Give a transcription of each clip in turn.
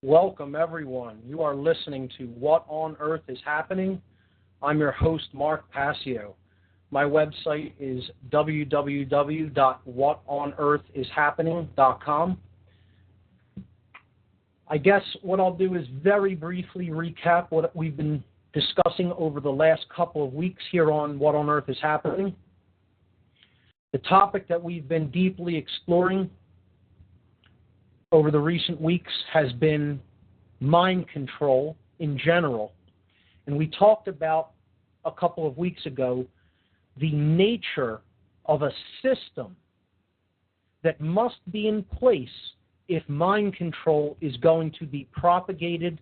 Welcome, everyone. You are listening to What on Earth is Happening. I'm your host, Mark Passio. My website is www.whatonearthishappening.com. I guess what I'll do is very briefly recap what we've been discussing over the last couple of weeks here on What on Earth is Happening. The topic that we've been deeply exploring over the recent weeks has been mind control in general. And we talked about a couple of weeks ago the nature of a system that must be in place if mind control is going to be propagated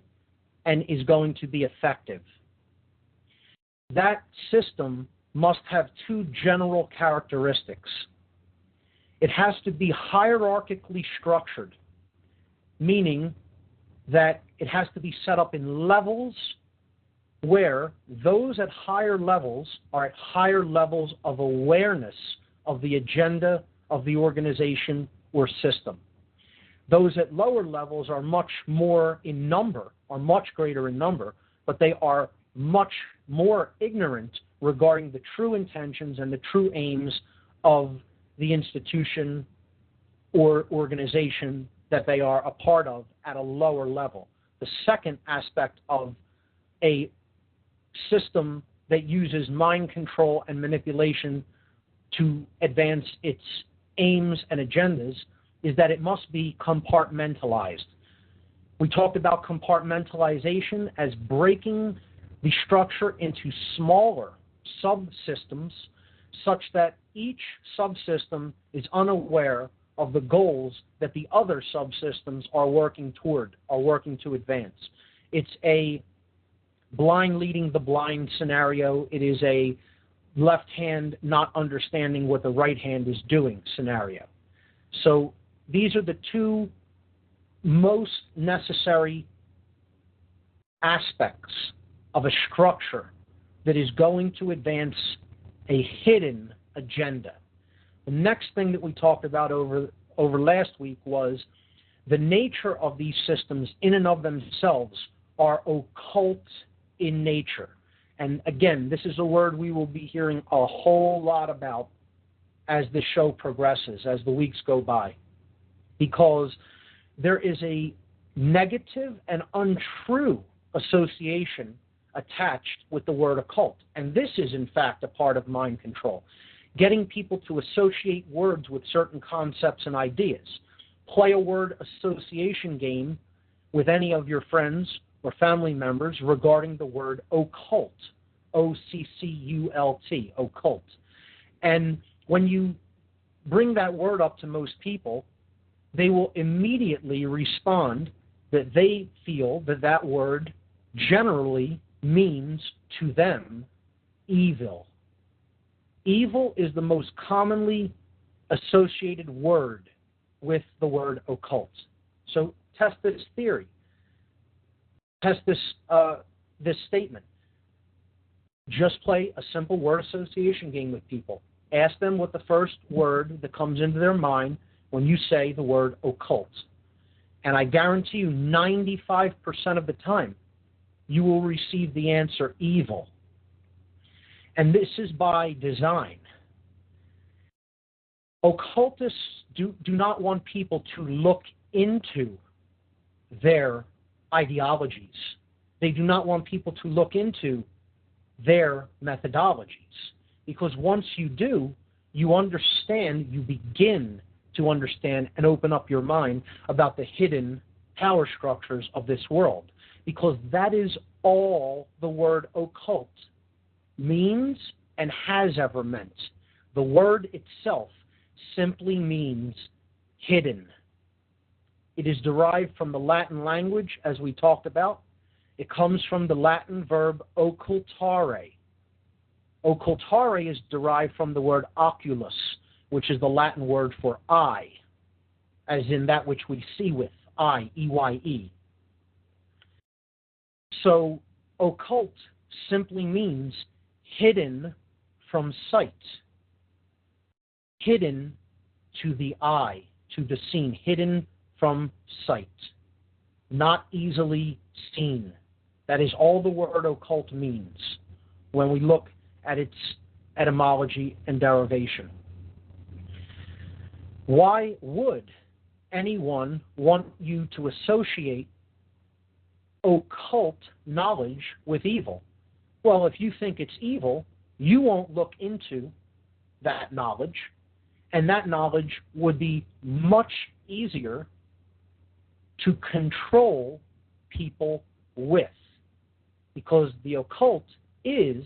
and is going to be effective. That system must have two general characteristics. It has to be hierarchically structured, meaning that it has to be set up in levels where those at higher levels are at higher levels of awareness of the agenda of the organization or system. Those at lower levels are much more in number, are much greater in number, but they are much more ignorant regarding the true intentions and the true aims of the institution or organization that they are a part of at a lower level. The second aspect of a system that uses mind control and manipulation to advance its aims and agendas is that it must be compartmentalized. We talked about compartmentalization as breaking the structure into smaller subsystems such that each subsystem is unaware of the goals that the other subsystems are working toward, are working to advance. It's a blind leading the blind scenario. It is a left hand not understanding what the right hand is doing scenario. So these are the two most necessary aspects of a structure that is going to advance a hidden agenda. The next thing that we talked about over last week was the nature of these systems in and of themselves are occult in nature. And again, this is a word we will be hearing a whole lot about as the show progresses, as the weeks go by, because there is a negative and untrue association attached with the word occult. And this is, in fact, a part of mind control. Getting people to associate words with certain concepts and ideas. Play a word association game with any of your friends or family members regarding the word occult, O-C-C-U-L-T, occult. And when you bring that word up to most people, they will immediately respond that they feel that that word generally means to them evil. Evil is the most commonly associated word with the word occult. So test this theory. Test this statement. Just play a simple word association game with people. Ask them what the first word that comes into their mind when you say the word occult. And I guarantee you 95% of the time you will receive the answer evil. And this is by design. Occultists do not want people to look into their ideologies. They do not want people to look into their methodologies. Because once you do, you understand, you begin to understand and open up your mind about the hidden power structures of this world. Because that is all the word occult means and has ever meant. The word itself simply means hidden. It is derived from the Latin language, as we talked about. It comes from the Latin verb occultare. Occultare is derived from the word oculus, which is the Latin word for eye, as in that which we see with, eye, E-Y-E. So occult simply means hidden from sight, hidden to the eye, to the seen, hidden from sight. not easily seen. That is all the word occult means when we look at its etymology and derivation. Why would anyone want you to associate occult knowledge with evil? Well, if you think it's evil, you won't look into that knowledge, and that knowledge would be much easier to control people with, because the occult is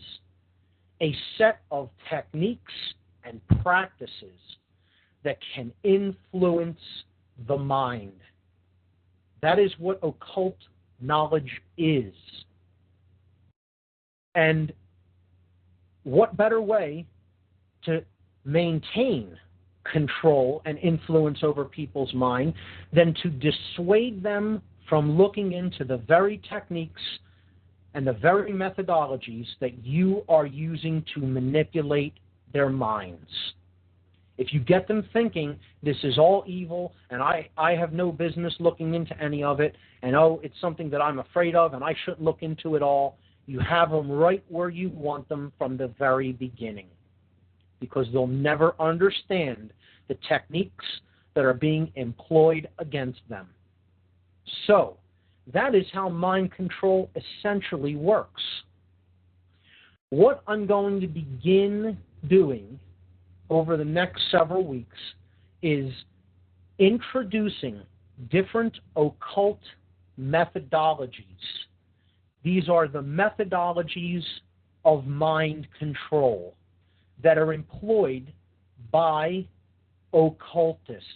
a set of techniques and practices that can influence the mind. That is what occult knowledge is. And what better way to maintain control and influence over people's mind than to dissuade them from looking into the very techniques and the very methodologies that you are using to manipulate their minds. If you get them thinking this is all evil and I have no business looking into any of it, and it's something that I'm afraid of and I shouldn't look into it all, you have them right where you want them from the very beginning, because they'll never understand the techniques that are being employed against them. So, that is how mind control essentially works. What I'm going to begin doing over the next several weeks is introducing different occult methodologies. These are the methodologies of mind control that are employed by occultists.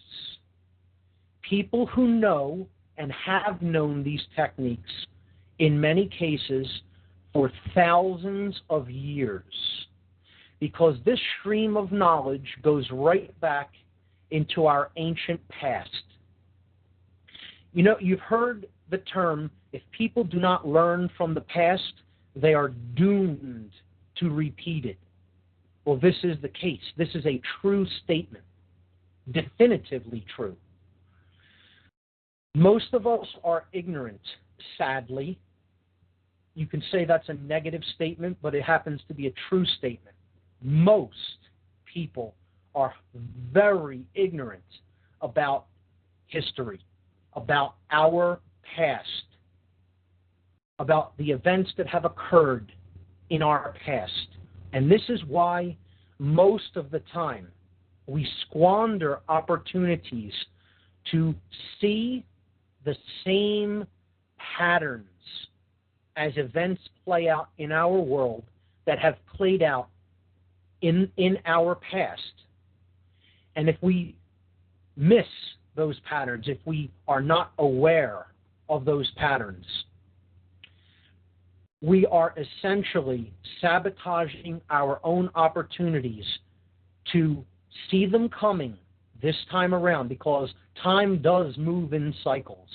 People who know and have known these techniques, in many cases, for thousands of years. Because this stream of knowledge goes right back into our ancient past. You know, you've heard the term, if people do not learn from the past, they are doomed to repeat it. Well, this is the case. This is a true statement. Definitively true. Most of us are ignorant, sadly. You can say that's a negative statement, but it happens to be a true statement. Most people are very ignorant about history, about our past, about the events that have occurred in our past. And this is why most of the time we squander opportunities to see the same patterns as events play out in our world that have played out in our past. And if we miss those patterns, if we are not aware of those patterns, we are essentially sabotaging our own opportunities to see them coming this time around, because time does move in cycles.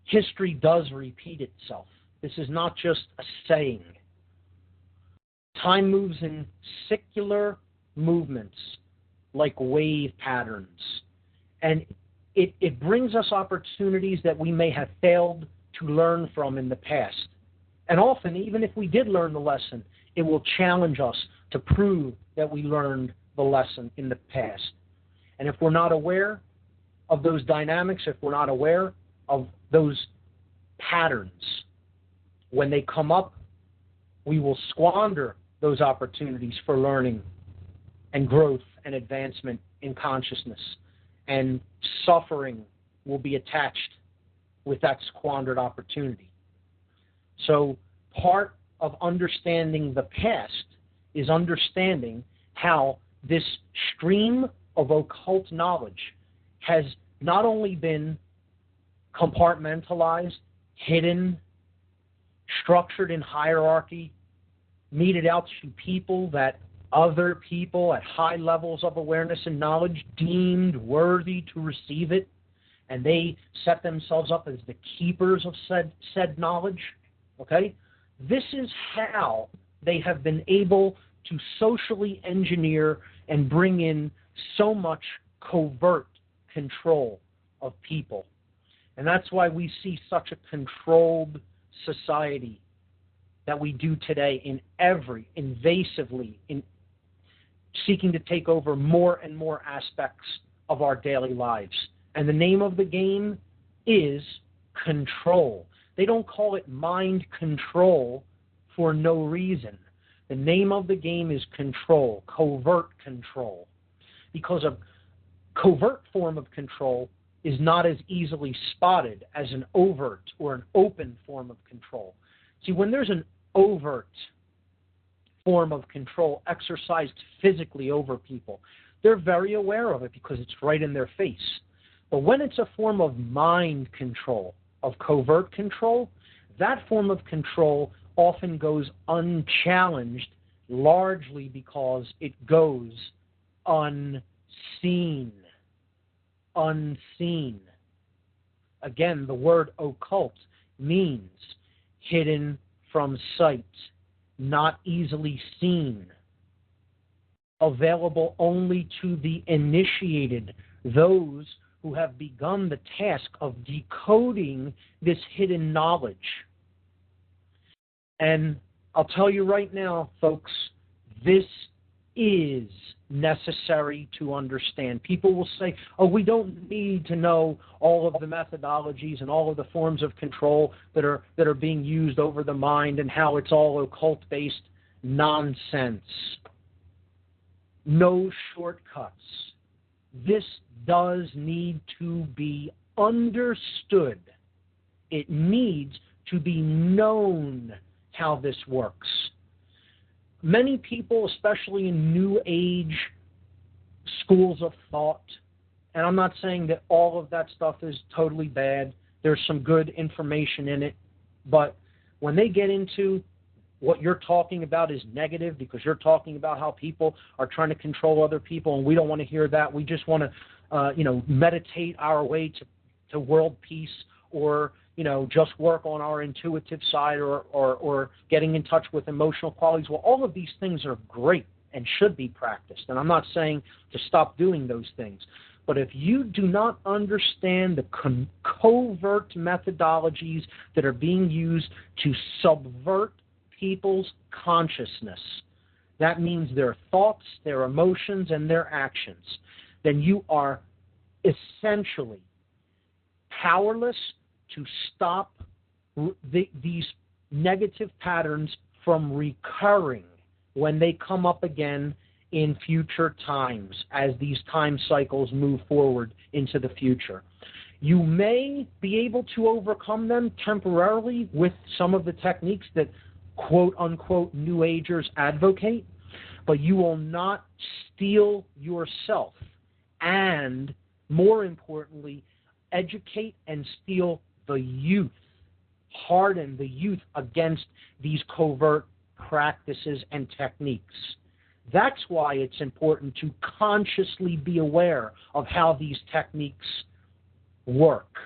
History does repeat itself. This is not just a saying. Time moves in secular movements like wave patterns. And it brings us opportunities that we may have failed to learn from in the past. And often, even if we did learn the lesson, it will challenge us to prove that we learned the lesson in the past. And if we're not aware of those dynamics, if we're not aware of those patterns, when they come up, we will squander those opportunities for learning and growth and advancement in consciousness. And suffering will be attached with that squandered opportunity. So part of understanding the past is understanding how this stream of occult knowledge has not only been compartmentalized, hidden, structured in hierarchy, meted out to people that other people at high levels of awareness and knowledge deemed worthy to receive it, and they set themselves up as the keepers of said knowledge. Okay? This is how they have been able to socially engineer and bring in so much covert control of people. And that's why we see such a controlled society that we do today invasively, in seeking to take over more and more aspects of our daily lives. And the name of the game is control. They don't call it mind control for no reason. The name of the game is control, covert control. Because a covert form of control is not as easily spotted as an overt or an open form of control. See, when there's an overt form of control exercised physically over people, they're very aware of it because it's right in their face. But when it's a form of mind control, of covert control, that form of control often goes unchallenged, largely because it goes unseen. Unseen. Again, the word occult means hidden from sight, not easily seen, available only to the initiated, those who have begun the task of decoding this hidden knowledge. And I'll tell you right now, folks, this is necessary to understand. People will say, oh, we don't need to know all of the methodologies and all of the forms of control that are being used over the mind and how it's all occult-based. Nonsense. No shortcuts. This does need to be understood. It needs to be known how this works. Many people, especially in New Age schools of thought, and I'm not saying that all of that stuff is totally bad. There's some good information in it. But when they get into what you're talking about is negative because you're talking about how people are trying to control other people, and we don't want to hear that. We just want to, meditate our way to world peace, or just work on our intuitive side, or getting in touch with emotional qualities. Well, all of these things are great and should be practiced. And I'm not saying to stop doing those things. But if you do not understand the covert methodologies that are being used to subvert people's consciousness, that means their thoughts, their emotions, and their actions, then you are essentially powerless to stop these negative patterns from recurring when they come up again in future times, as these time cycles move forward into the future. You may be able to overcome them temporarily with some of the techniques that quote-unquote New Agers advocate, but you will not steal yourself and, more importantly, educate and steal the youth, harden the youth against these covert practices and techniques. That's why it's important to consciously be aware of how these techniques work.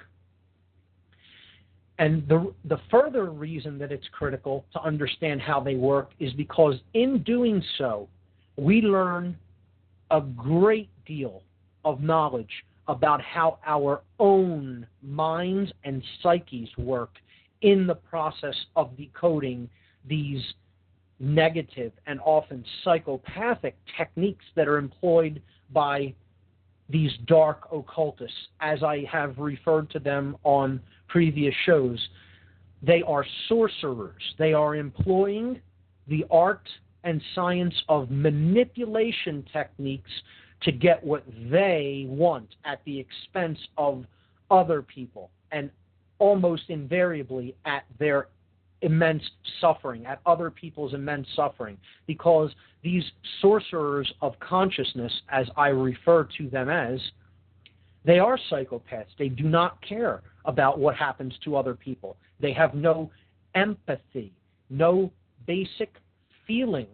And the further reason that it's critical to understand how they work is because in doing so, we learn a great deal of knowledge about how our own minds and psyches work in the process of decoding these negative and often psychopathic techniques that are employed by these dark occultists, as I have referred to them on previous shows. They are sorcerers. They are employing the art and science of manipulation techniques to get what they want at the expense of other people, and almost invariably at their immense suffering, at other people's immense suffering, because these sorcerers of consciousness, as I refer to them as, they are psychopaths. They do not care about what happens to other people. They have no empathy, no basic feeling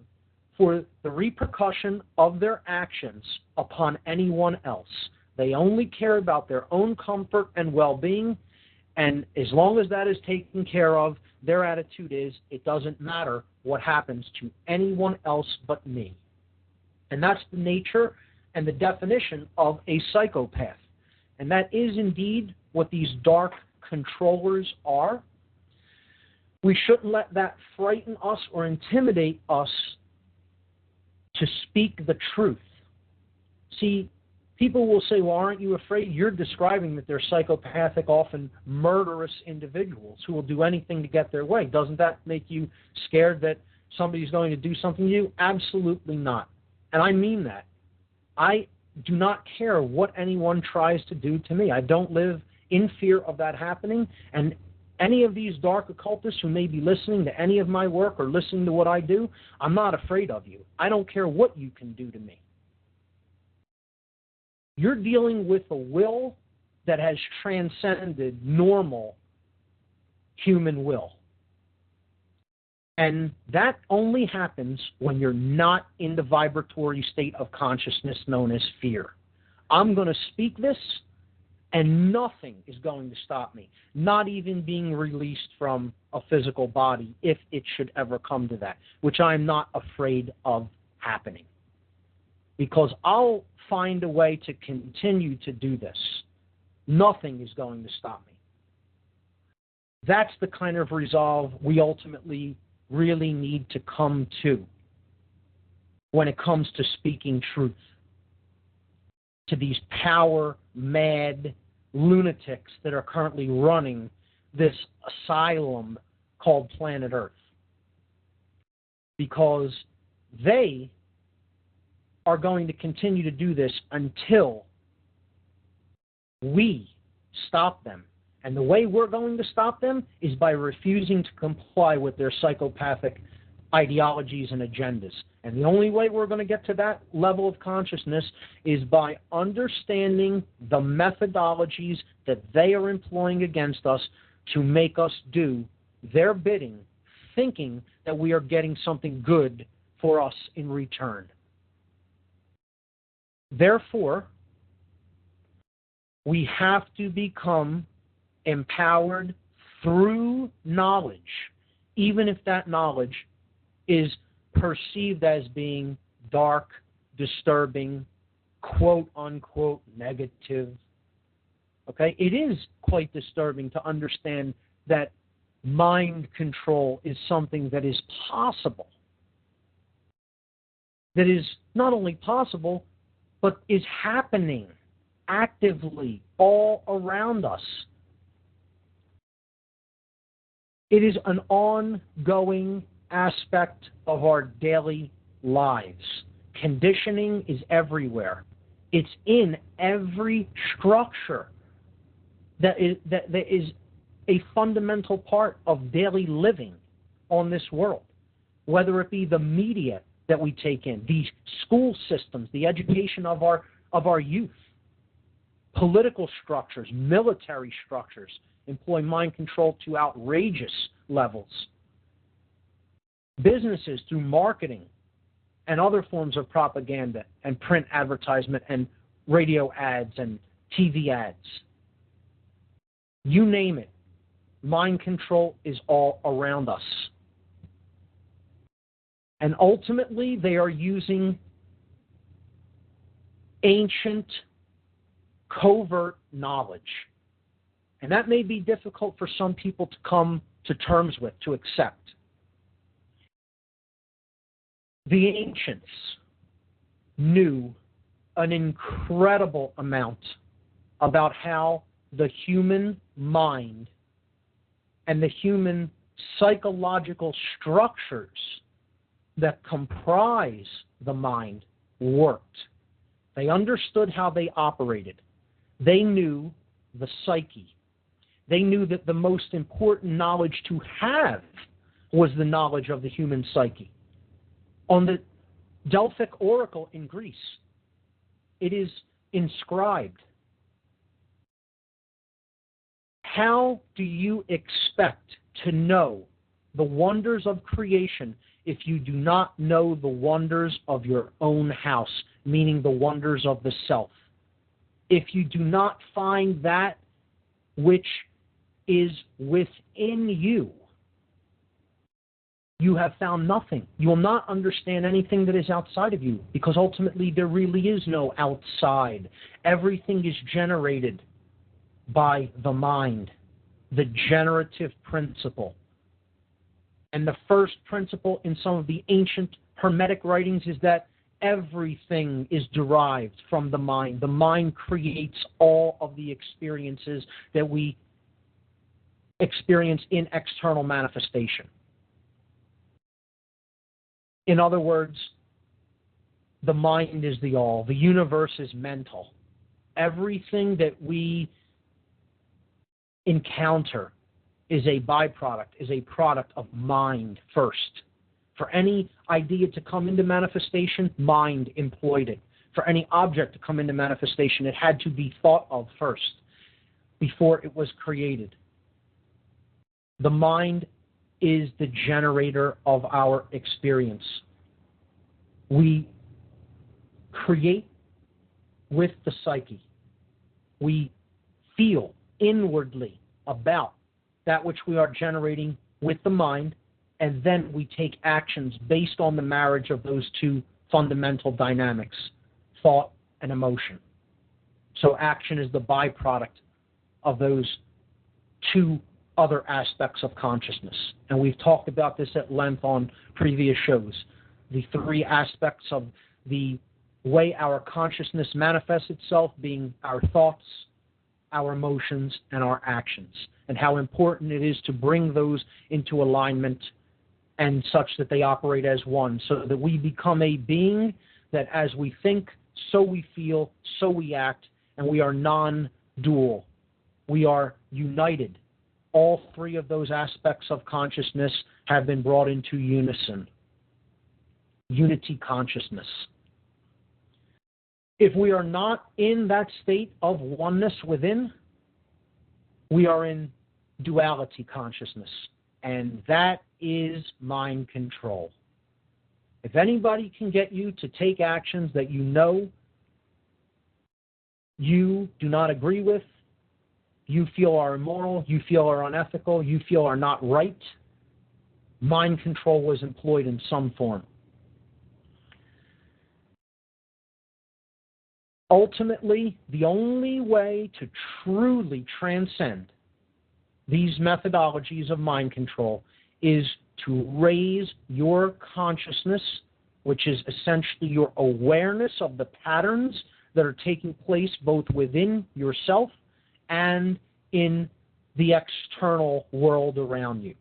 for the repercussion of their actions upon anyone else. They only care about their own comfort and well-being, and as long as that is taken care of, their attitude is, it doesn't matter what happens to anyone else but me. And that's the nature and the definition of a psychopath. And that is indeed what these dark controllers are, we shouldn't let that frighten us or intimidate us to speak the truth. See, people will say, well, aren't you afraid? You're describing that they're psychopathic, often murderous individuals who will do anything to get their way. Doesn't that make you scared that somebody's going to do something to you? Absolutely not. And I mean that. I do not care what anyone tries to do to me. I don't live in fear of that happening. And any of these dark occultists who may be listening to any of my work or listening to what I do, I'm not afraid of you. I don't care what you can do to me. You're dealing with a will that has transcended normal human will. And that only happens when you're not in the vibratory state of consciousness known as fear. I'm going to speak this, and nothing is going to stop me, not even being released from a physical body, if it should ever come to that, which I'm not afraid of happening. Because I'll find a way to continue to do this. Nothing is going to stop me. That's the kind of resolve we ultimately really need to come to when it comes to speaking truth to these power-mad lunatics that are currently running this asylum called planet Earth. Because they are going to continue to do this until we stop them. And the way we're going to stop them is by refusing to comply with their psychopathic ideologies and agendas. And the only way we're going to get to that level of consciousness is by understanding the methodologies that they are employing against us to make us do their bidding, thinking that we are getting something good for us in return. Therefore, we have to become empowered through knowledge, even if that knowledge is perceived as being dark, disturbing, quote-unquote negative. Okay? It is quite disturbing to understand that mind control is something that is possible. That is not only possible, but is happening actively all around us. It is an ongoing aspect of our daily lives. Conditioning is everywhere. It's in every structure that is a fundamental part of daily living on this world, whether it be the media that we take in, the school systems, the education of our youth, political structures, military structures employ mind control to outrageous levels. Businesses through marketing and other forms of propaganda and print advertisement and radio ads and TV ads. You name it. Mind control is all around us. And ultimately, they are using ancient, covert knowledge. And that may be difficult for some people to come to terms with, to accept. The ancients knew an incredible amount about how the human mind and the human psychological structures that comprise the mind worked. They understood how they operated. They knew the psyche. They knew that the most important knowledge to have was the knowledge of the human psyche. On the Delphic oracle in Greece, it is inscribed. How do you expect to know the wonders of creation if you do not know the wonders of your own house, meaning the wonders of the self? If you do not find that which is within you, you have found nothing. You will not understand anything that is outside of you, because ultimately there really is no outside. Everything is generated by the mind, the generative principle. And the first principle in some of the ancient Hermetic writings is that everything is derived from the mind. The mind creates all of the experiences that we experience in external manifestation. In other words, the mind is the all. The universe is mental. Everything that we encounter is a byproduct, is a product of mind first. For any idea to come into manifestation, mind employed it. For any object to come into manifestation, it had to be thought of first before it was created. The mind is the generator of our experience. We create with the psyche. We feel inwardly about that which we are generating with the mind, and then we take actions based on the marriage of those two fundamental dynamics, thought and emotion. So action is the byproduct of those two other aspects of consciousness. And we've talked about this at length on previous shows. The three aspects of the way our consciousness manifests itself being our thoughts, our emotions, and our actions, and how important it is to bring those into alignment and such that they operate as one, so that we become a being that as we think, so we feel, so we act, and we are non-dual. We are united. All three of those aspects of consciousness have been brought into unison. Unity consciousness. If we are not in that state of oneness within, we are in duality consciousness, and that is mind control. If anybody can get you to take actions that you know you do not agree with, you feel are immoral, you feel are unethical, you feel are not right, mind control was employed in some form. Ultimately, the only way to truly transcend these methodologies of mind control is to raise your consciousness, which is essentially your awareness of the patterns that are taking place both within yourself and in the external world around you.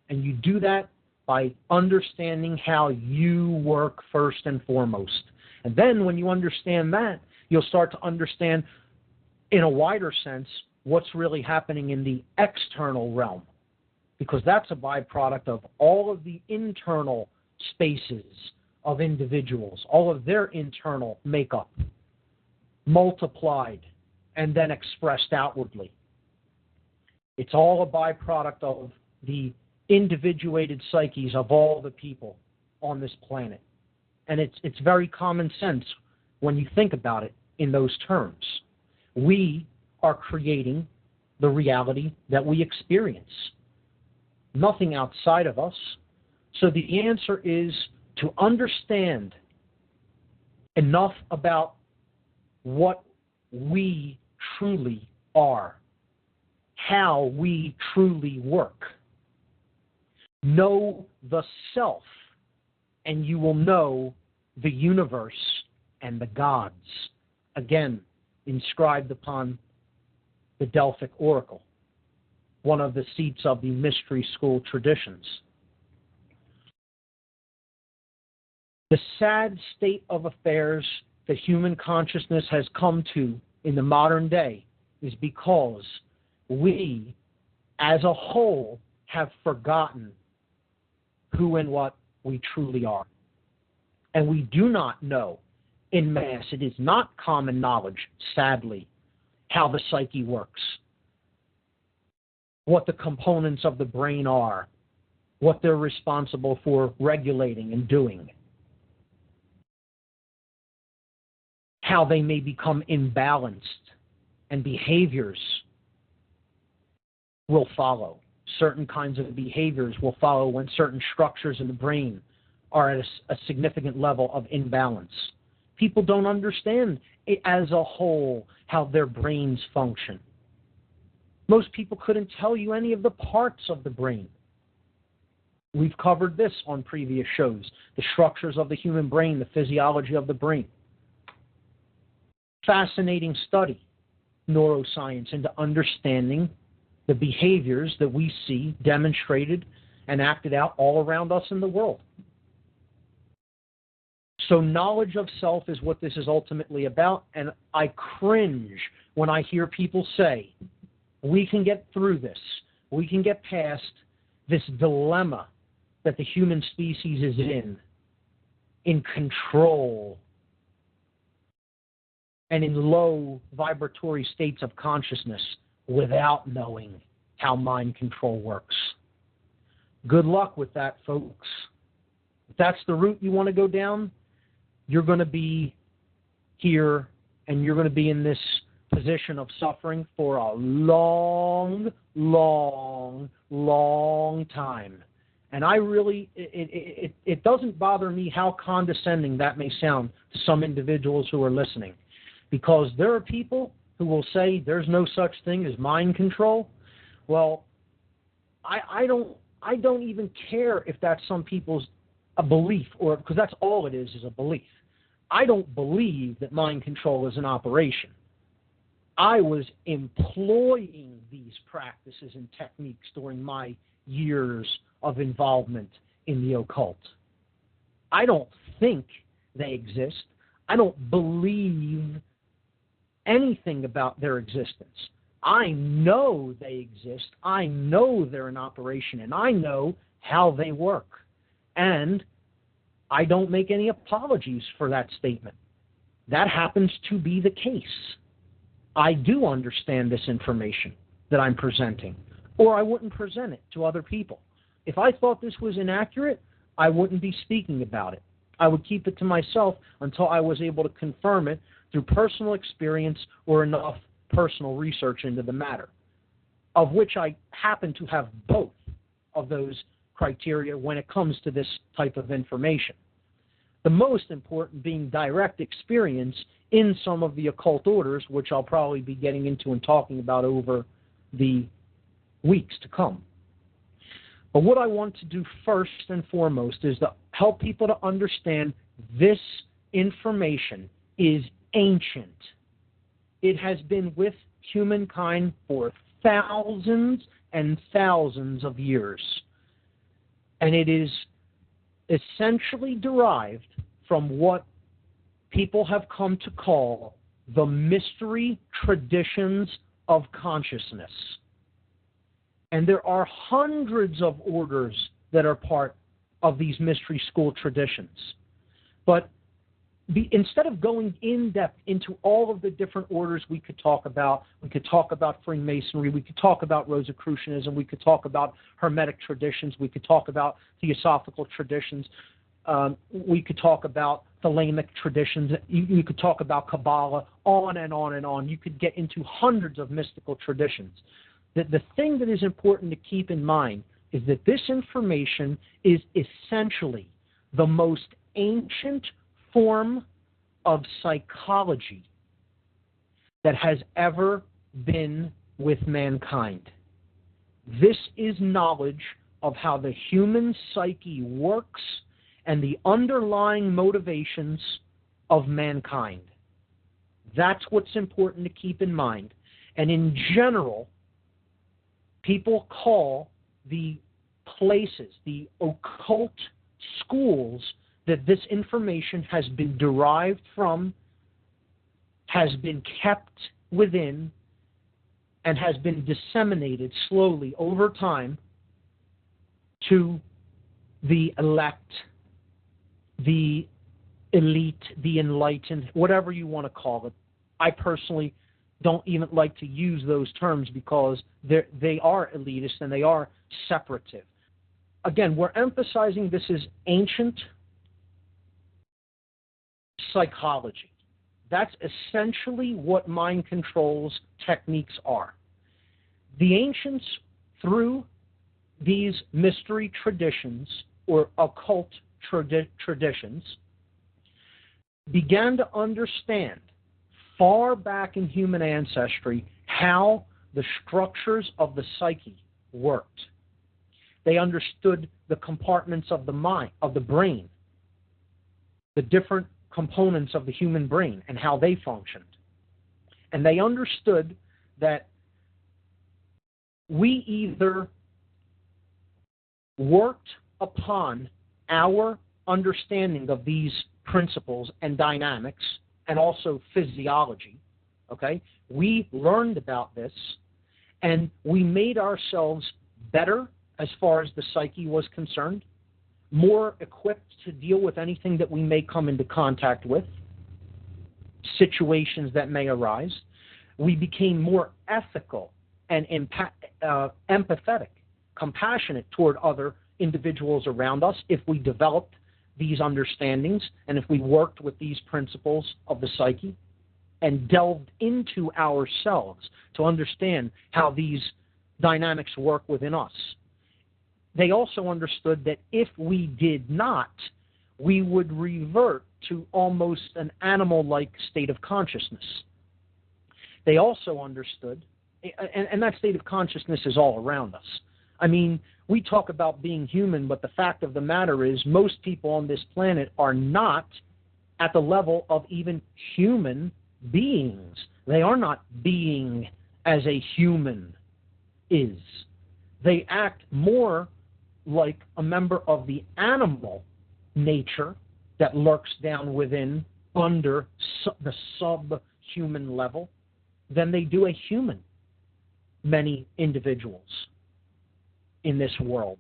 And you do that by understanding how you work first and foremost. And then when you understand that, you'll start to understand in a wider sense what's really happening in the external realm, because that's a byproduct of all of the internal spaces of individuals, all of their internal makeup, multiplied and then expressed outwardly. It's all a byproduct of the individuated psyches of all the people on this planet. And it's very common sense when you think about it in those terms. We are creating the reality that we experience. Nothing outside of us. So the answer is to understand enough about what we truly are, how we truly work. Know the self, and you will know the universe and the gods. Again, inscribed upon the Delphic Oracle, one of the seats of the mystery school traditions. The sad state of affairs that human consciousness has come to in the modern day is because we, as a whole, have forgotten who and what we truly are. And we do not know in mass, it is not common knowledge, sadly, how the psyche works, what the components of the brain are, what they're responsible for regulating and doing, how they may become imbalanced, and behaviors will follow. Certain kinds of behaviors will follow when certain structures in the brain are at a significant level of imbalance. People don't understand it as a whole how their brains function. Most people couldn't tell you any of the parts of the brain. We've covered this on previous shows, the structures of the human brain, the physiology of the brain. Fascinating study, neuroscience, into understanding the behaviors that we see demonstrated and acted out all around us in the world. So knowledge of self is what this is ultimately about, and I cringe when I hear people say, we can get through this, we can get past this dilemma that the human species is in control and in low vibratory states of consciousness without knowing how mind control works. Good luck with that, folks. If that's the route you want to go down, you're going to be here and you're going to be in this position of suffering for a long, long, long time. And I really, it doesn't bother me how condescending that may sound to some individuals who are listening, because there are people who will say there's no such thing as mind control. Well, I don't even care if that's some people's a belief, or because that's all it is a belief. I don't believe that mind control is an operation. I was employing these practices and techniques during my years of involvement in the occult. I don't think they exist. I don't believe anything about their existence. I know they exist. I know they're in operation, and I know how they work. And I don't make any apologies for that statement. That happens to be the case. I do understand this information that I'm presenting, or I wouldn't present it to other people. If I thought this was inaccurate, I wouldn't be speaking about it. I would keep it to myself until I was able to confirm it through personal experience or enough personal research into the matter, of which I happen to have both of those criteria when it comes to this type of information. The most important being direct experience in some of the occult orders, which I'll probably be getting into and talking about over the weeks to come. But what I want to do first and foremost is to help people to understand this information is ancient. It has been with humankind for thousands and thousands of years. And it is essentially derived from what people have come to call the mystery traditions of consciousness. And there are hundreds of orders that are part of these mystery school traditions. But instead of going in depth into all of the different orders we could talk about Freemasonry, we could talk about Rosicrucianism, we could talk about Hermetic traditions, we could talk about Theosophical traditions, we could talk about Thelemic traditions, you could talk about Kabbalah, on and on and on. You could get into hundreds of mystical traditions. The thing that is important to keep in mind is that this information is essentially the most ancient form of psychology that has ever been with mankind. This is knowledge of how the human psyche works and the underlying motivations of mankind. That's what's important to keep in mind. And in general, people call the places, the occult schools that this information has been derived from, has been kept within, and has been disseminated slowly over time to the elect, the elite, the enlightened, whatever you want to call it. I personally don't even like to use those terms because they are elitist and they are separative. Again, we're emphasizing this is ancient psychology. That's essentially what mind control's techniques are. The ancients, through these mystery traditions or occult traditions, began to understand far back in human ancestry how the structures of the psyche worked. They understood the compartments of the mind, of the brain, the different components of the human brain and how they functioned. And they understood that we either worked upon our understanding of these principles and dynamics and also physiology, okay? We learned about this and we made ourselves better as far as the psyche was concerned, more equipped to deal with anything that we may come into contact with, situations that may arise. We became more ethical and empathetic, compassionate toward other individuals around us if we developed these understandings and if we worked with these principles of the psyche and delved into ourselves to understand how these dynamics work within us. They also understood that if we did not, we would revert to almost an animal-like state of consciousness. They also understood, and that state of consciousness is all around us. I mean, we talk about being human, but the fact of the matter is most people on this planet are not at the level of even human beings. They are not being as a human is. They act more like a member of the animal nature that lurks down within under the subhuman level than they do a human, many individuals in this world.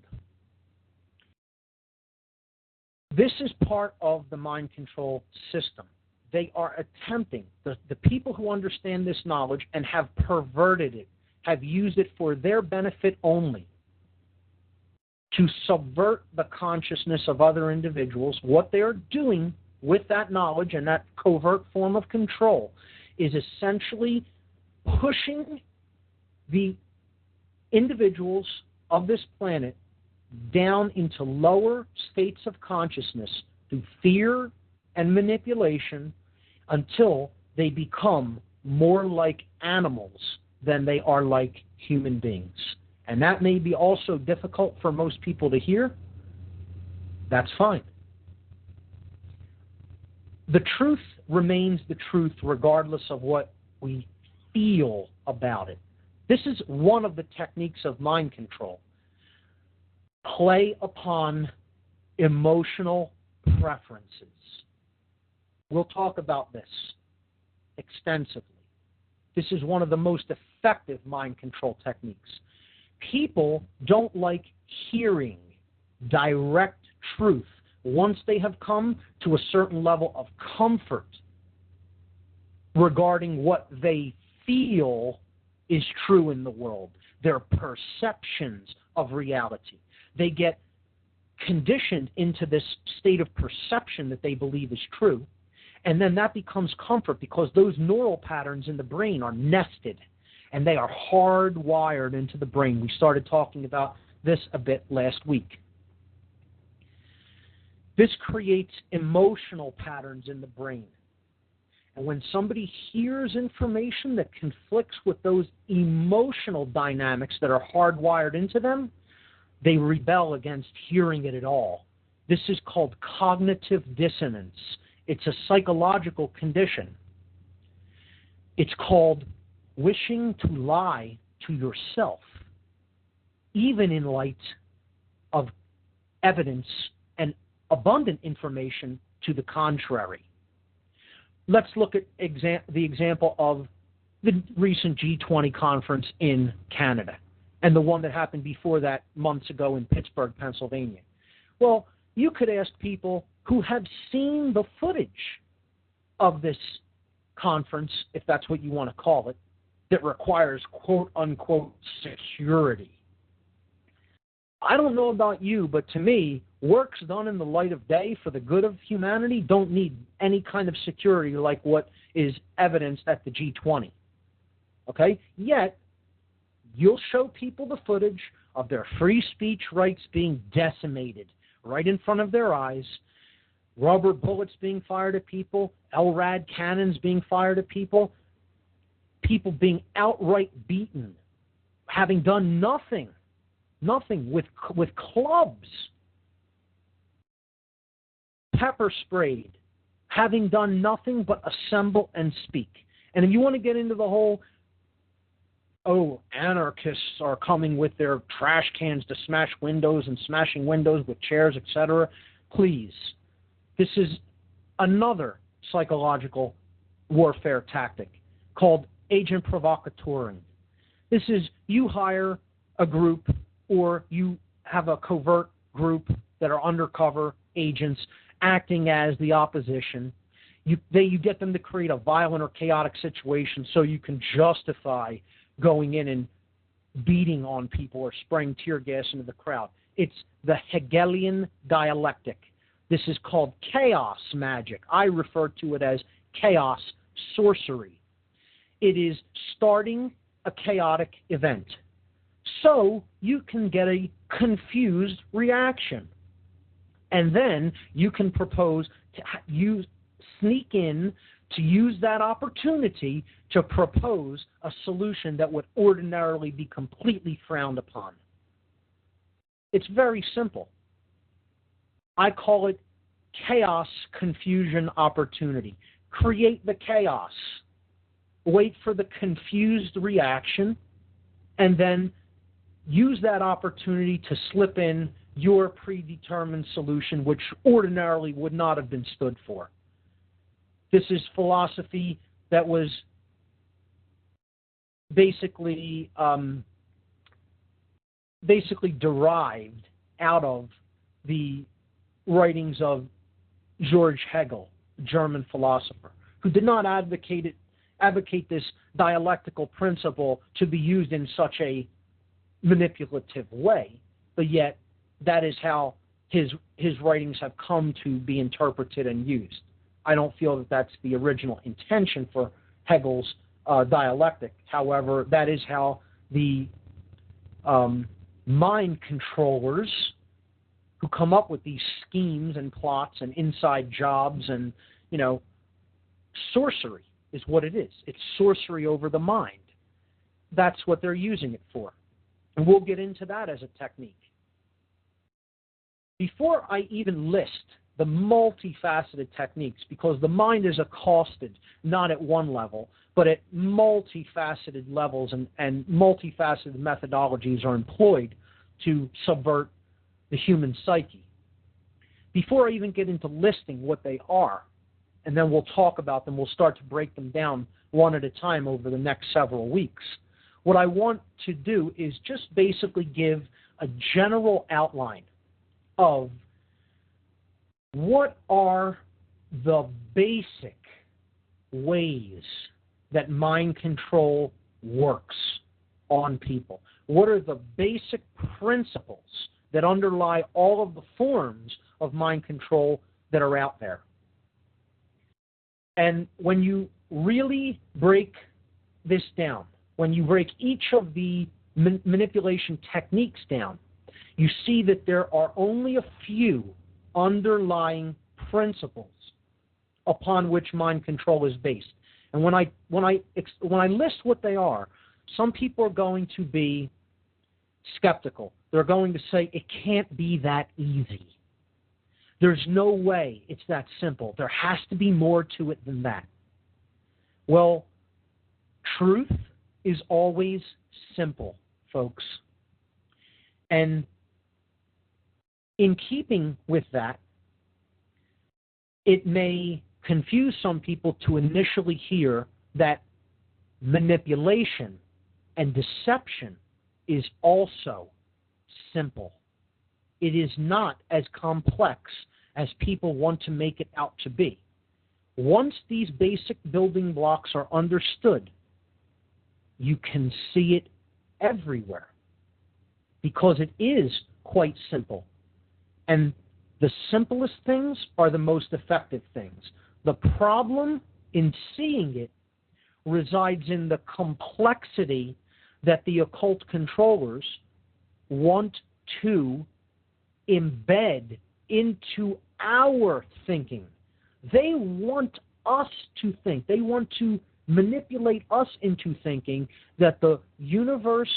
This is part of the mind control system. They are attempting, the people who understand this knowledge and have perverted it, have used it for their benefit only, to subvert the consciousness of other individuals. What they are doing with that knowledge and that covert form of control is essentially pushing the individuals of this planet down into lower states of consciousness through fear and manipulation until they become more like animals than they are like human beings. And that may be also difficult for most people to hear. That's fine. The truth remains the truth regardless of what we feel about it. This is one of the techniques of mind control. Play upon emotional preferences. We'll talk about this extensively. This is one of the most effective mind control techniques. People don't like hearing direct truth once they have come to a certain level of comfort regarding what they feel is true in the world, their perceptions of reality. They get conditioned into this state of perception that they believe is true, and then that becomes comfort because those neural patterns in the brain are nested and they are hardwired into the brain. We started talking about this a bit last week. This creates emotional patterns in the brain. And when somebody hears information that conflicts with those emotional dynamics that are hardwired into them, they rebel against hearing it at all. This is called cognitive dissonance. It's a psychological condition. It's called wishing to lie to yourself, even in light of evidence and abundant information to the contrary. Let's look at the example of the recent G20 conference in Canada and the one that happened before that months ago in Pittsburgh, Pennsylvania. Well, you could ask people who have seen the footage of this conference, if that's what you want to call it, that requires quote-unquote security. I don't know about you, but to me, works done in the light of day for the good of humanity don't need any kind of security like what is evidenced at the G20. Okay? Yet, you'll show people the footage of their free speech rights being decimated right in front of their eyes, rubber bullets being fired at people, LRAD cannons being fired at people. people being outright beaten, having done nothing with clubs, pepper sprayed, having done nothing but assemble and speak. And if you want to get into the whole, anarchists are coming with their trash cans to smash windows and smashing windows with chairs, etc., please. This is another psychological warfare tactic called agent provocatoring. This is you hire a group or you have a covert group that are undercover agents acting as the opposition. You get them to create a violent or chaotic situation so you can justify going in and beating on people or spraying tear gas into the crowd. It's the Hegelian dialectic. This is called chaos magic. I refer to it as chaos sorcery. It is starting a chaotic event so you can get a confused reaction. And then you can propose to sneak in to use that opportunity to propose a solution that would ordinarily be completely frowned upon. It's very simple. I call it chaos, confusion, opportunity. Create the chaos. Wait for the confused reaction, and then use that opportunity to slip in your predetermined solution, which ordinarily would not have been stood for. This is philosophy that was basically derived out of the writings of George Hegel, a German philosopher, who did not advocate this dialectical principle to be used in such a manipulative way, but yet that is how his writings have come to be interpreted and used. I don't feel that that's the original intention for Hegel's dialectic. However, that is how the mind controllers who come up with these schemes and plots and inside jobs and, sorcery is what it is. It's sorcery over the mind. That's what they're using it for. And we'll get into that as a technique. Before I even list the multifaceted techniques, because the mind is accosted not at one level, but at multifaceted levels, and multifaceted methodologies are employed to subvert the human psyche. Before I even get into listing what they are, and then we'll talk about them, we'll start to break them down one at a time over the next several weeks. What I want to do is just basically give a general outline of what are the basic ways that mind control works on people. What are the basic principles that underlie all of the forms of mind control that are out there? And when you really break this down, when you break each of the manipulation techniques down, you see that there are only a few underlying principles upon which mind control is based. And when I list what they are, some people are going to be skeptical. They're going to say it can't be that easy. There's no way it's that simple. There has to be more to it than that. Well, truth is always simple, folks. And in keeping with that, it may confuse some people to initially hear that manipulation and deception is also simple. It is not as complex as people want to make it out to be. Once these basic building blocks are understood, you can see it everywhere because it is quite simple. And the simplest things are the most effective things. The problem in seeing it resides in the complexity that the occult controllers want to embed into our thinking. They want us to think. They want to manipulate us into thinking that the universe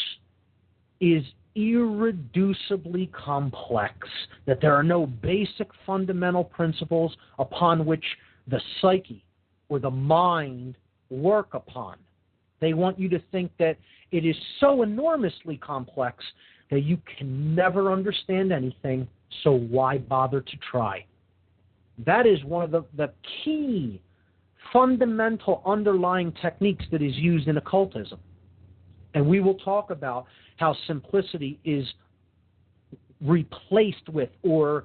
is irreducibly complex, that there are no basic fundamental principles upon which the psyche or the mind work upon. They want you to think that it is so enormously complex that you can never understand anything, so why bother to try? That is one of the key fundamental underlying techniques that is used in occultism. And we will talk about how simplicity is replaced with or,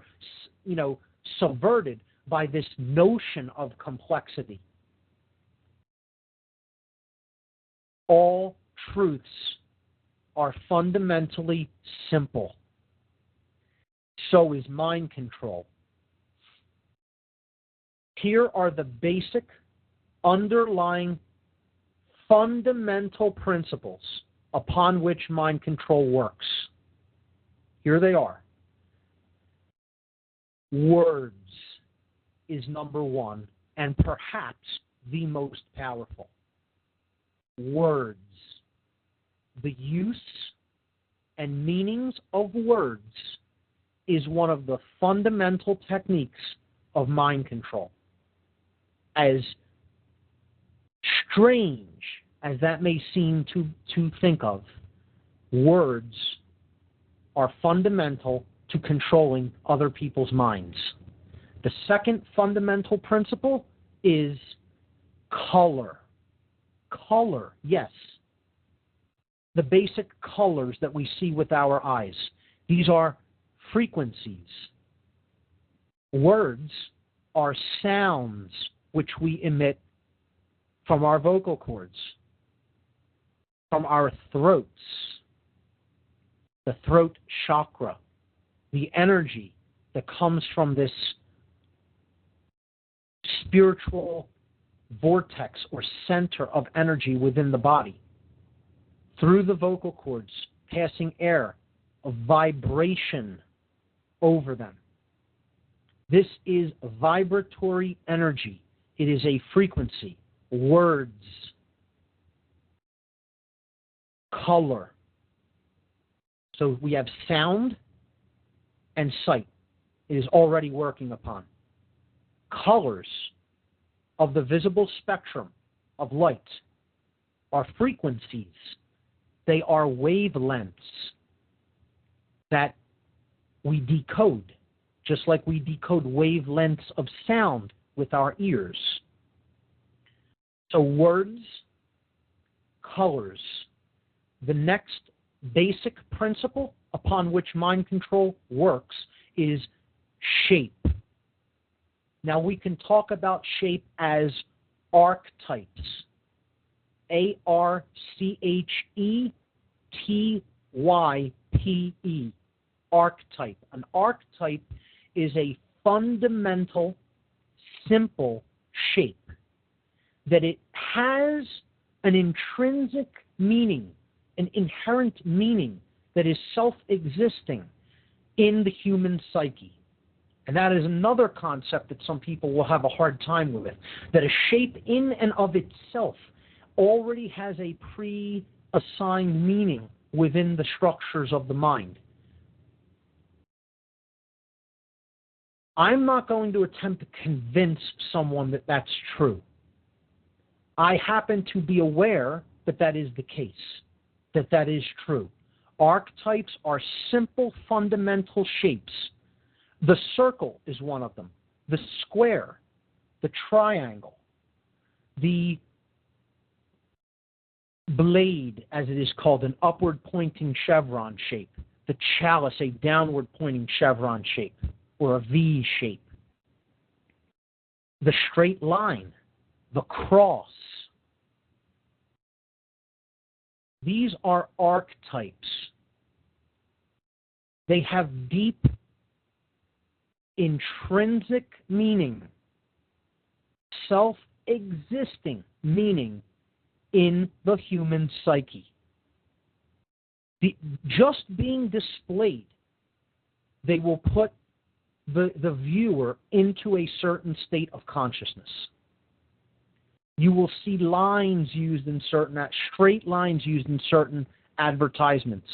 subverted by this notion of complexity. All truths are fundamentally simple. So is mind control. Here are the basic underlying fundamental principles upon which mind control works. Here they are. Words is number one, and perhaps the most powerful. Words. The use and meanings of words is one of the fundamental techniques of mind control. As strange as that may seem to think of, words are fundamental to controlling other people's minds. The second fundamental principle is color. Color, yes. The basic colors that we see with our eyes. These are frequencies. Words are sounds which we emit from our vocal cords, from our throats, the throat chakra, the energy that comes from this spiritual vortex or center of energy within the body, through the vocal cords, passing air, a vibration over them. This is vibratory energy. It is a frequency. Words. Color. So we have sound and sight. It is already working upon. Colors of the visible spectrum of light are frequencies. They are wavelengths that we decode, just like we decode wavelengths of sound with our ears. So words, colors. The next basic principle upon which mind control works is shape. Now we can talk about shape as archetypes. ARCHETYPE. Archetype. An archetype is a fundamental, simple shape. That it has an intrinsic meaning, an inherent meaning that is self-existing in the human psyche. And that is another concept that some people will have a hard time with, that a shape in and of itself already has a pre-assigned meaning within the structures of the mind. I'm not going to attempt to convince someone that that's true. I happen to be aware that that is the case, that that is true. Archetypes are simple, fundamental shapes. The circle is one of them. The square, the triangle, the blade, as it is called, an upward-pointing chevron shape. The chalice, a downward-pointing chevron shape, or a V shape. The straight line, the cross. These are archetypes. They have deep, intrinsic meaning, self-existing meaning in the human psyche. Just being displayed, they will put the viewer into a certain state of consciousness. You will see lines used in straight lines used in certain advertisements,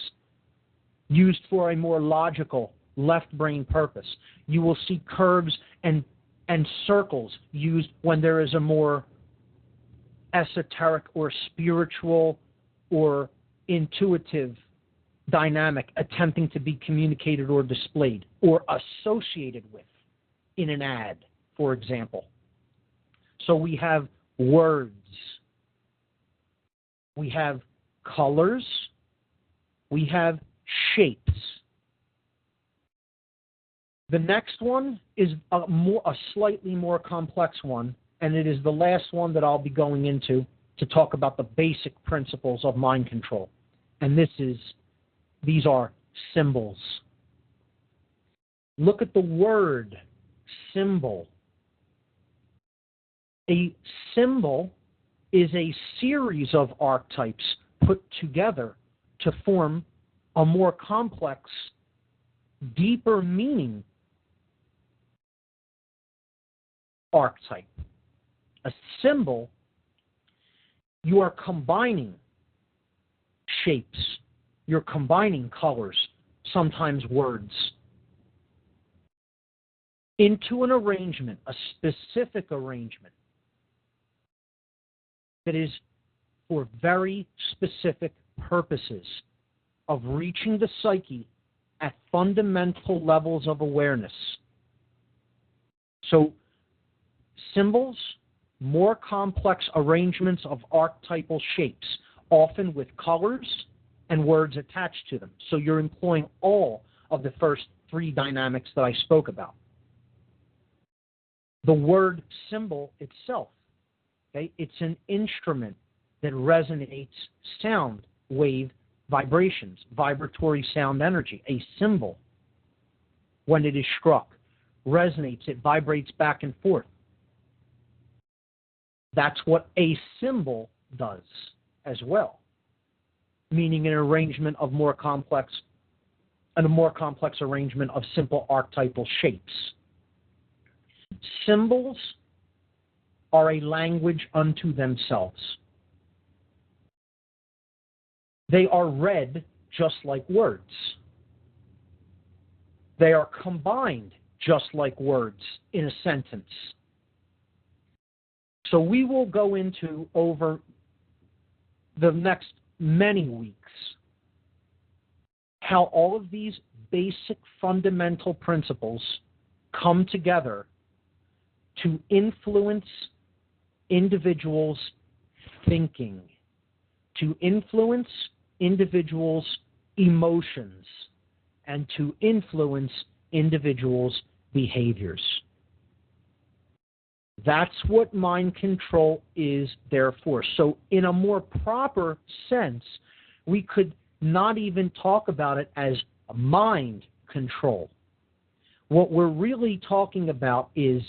used for a more logical left brain purpose. You will see curves and circles used when there is a more esoteric or spiritual or intuitive dynamic attempting to be communicated or displayed or associated with in an ad, for example. So we have words, we have colors, we have shapes. The next one is a slightly more complex one, and it is the last one that I'll be going into to talk about the basic principles of mind control. And these are symbols. Look at the word symbol. A symbol is a series of archetypes put together to form a more complex, deeper meaning archetype. A symbol, you are combining shapes, you're combining colors, sometimes words, into an arrangement, a specific arrangement that is for very specific purposes of reaching the psyche at fundamental levels of awareness. So, symbols, more complex arrangements of archetypal shapes, often with colors and words attached to them. So you're employing all of the first three dynamics that I spoke about. The word symbol itself, okay, it's an instrument that resonates sound wave vibrations, vibratory sound energy. A symbol, when it is struck, resonates, it vibrates back and forth. That's what a symbol does as well, meaning an arrangement of more complex arrangement of simple archetypal shapes. Symbols are a language unto themselves. They are read just like words. They are combined just like words in a sentence. So we will go into, over the next many weeks, how all of these basic fundamental principles come together to influence individuals' thinking, to influence individuals' emotions, and to influence individuals' behaviors. That's what mind control is there for. So in a more proper sense, we could not even talk about it as mind control. What we're really talking about is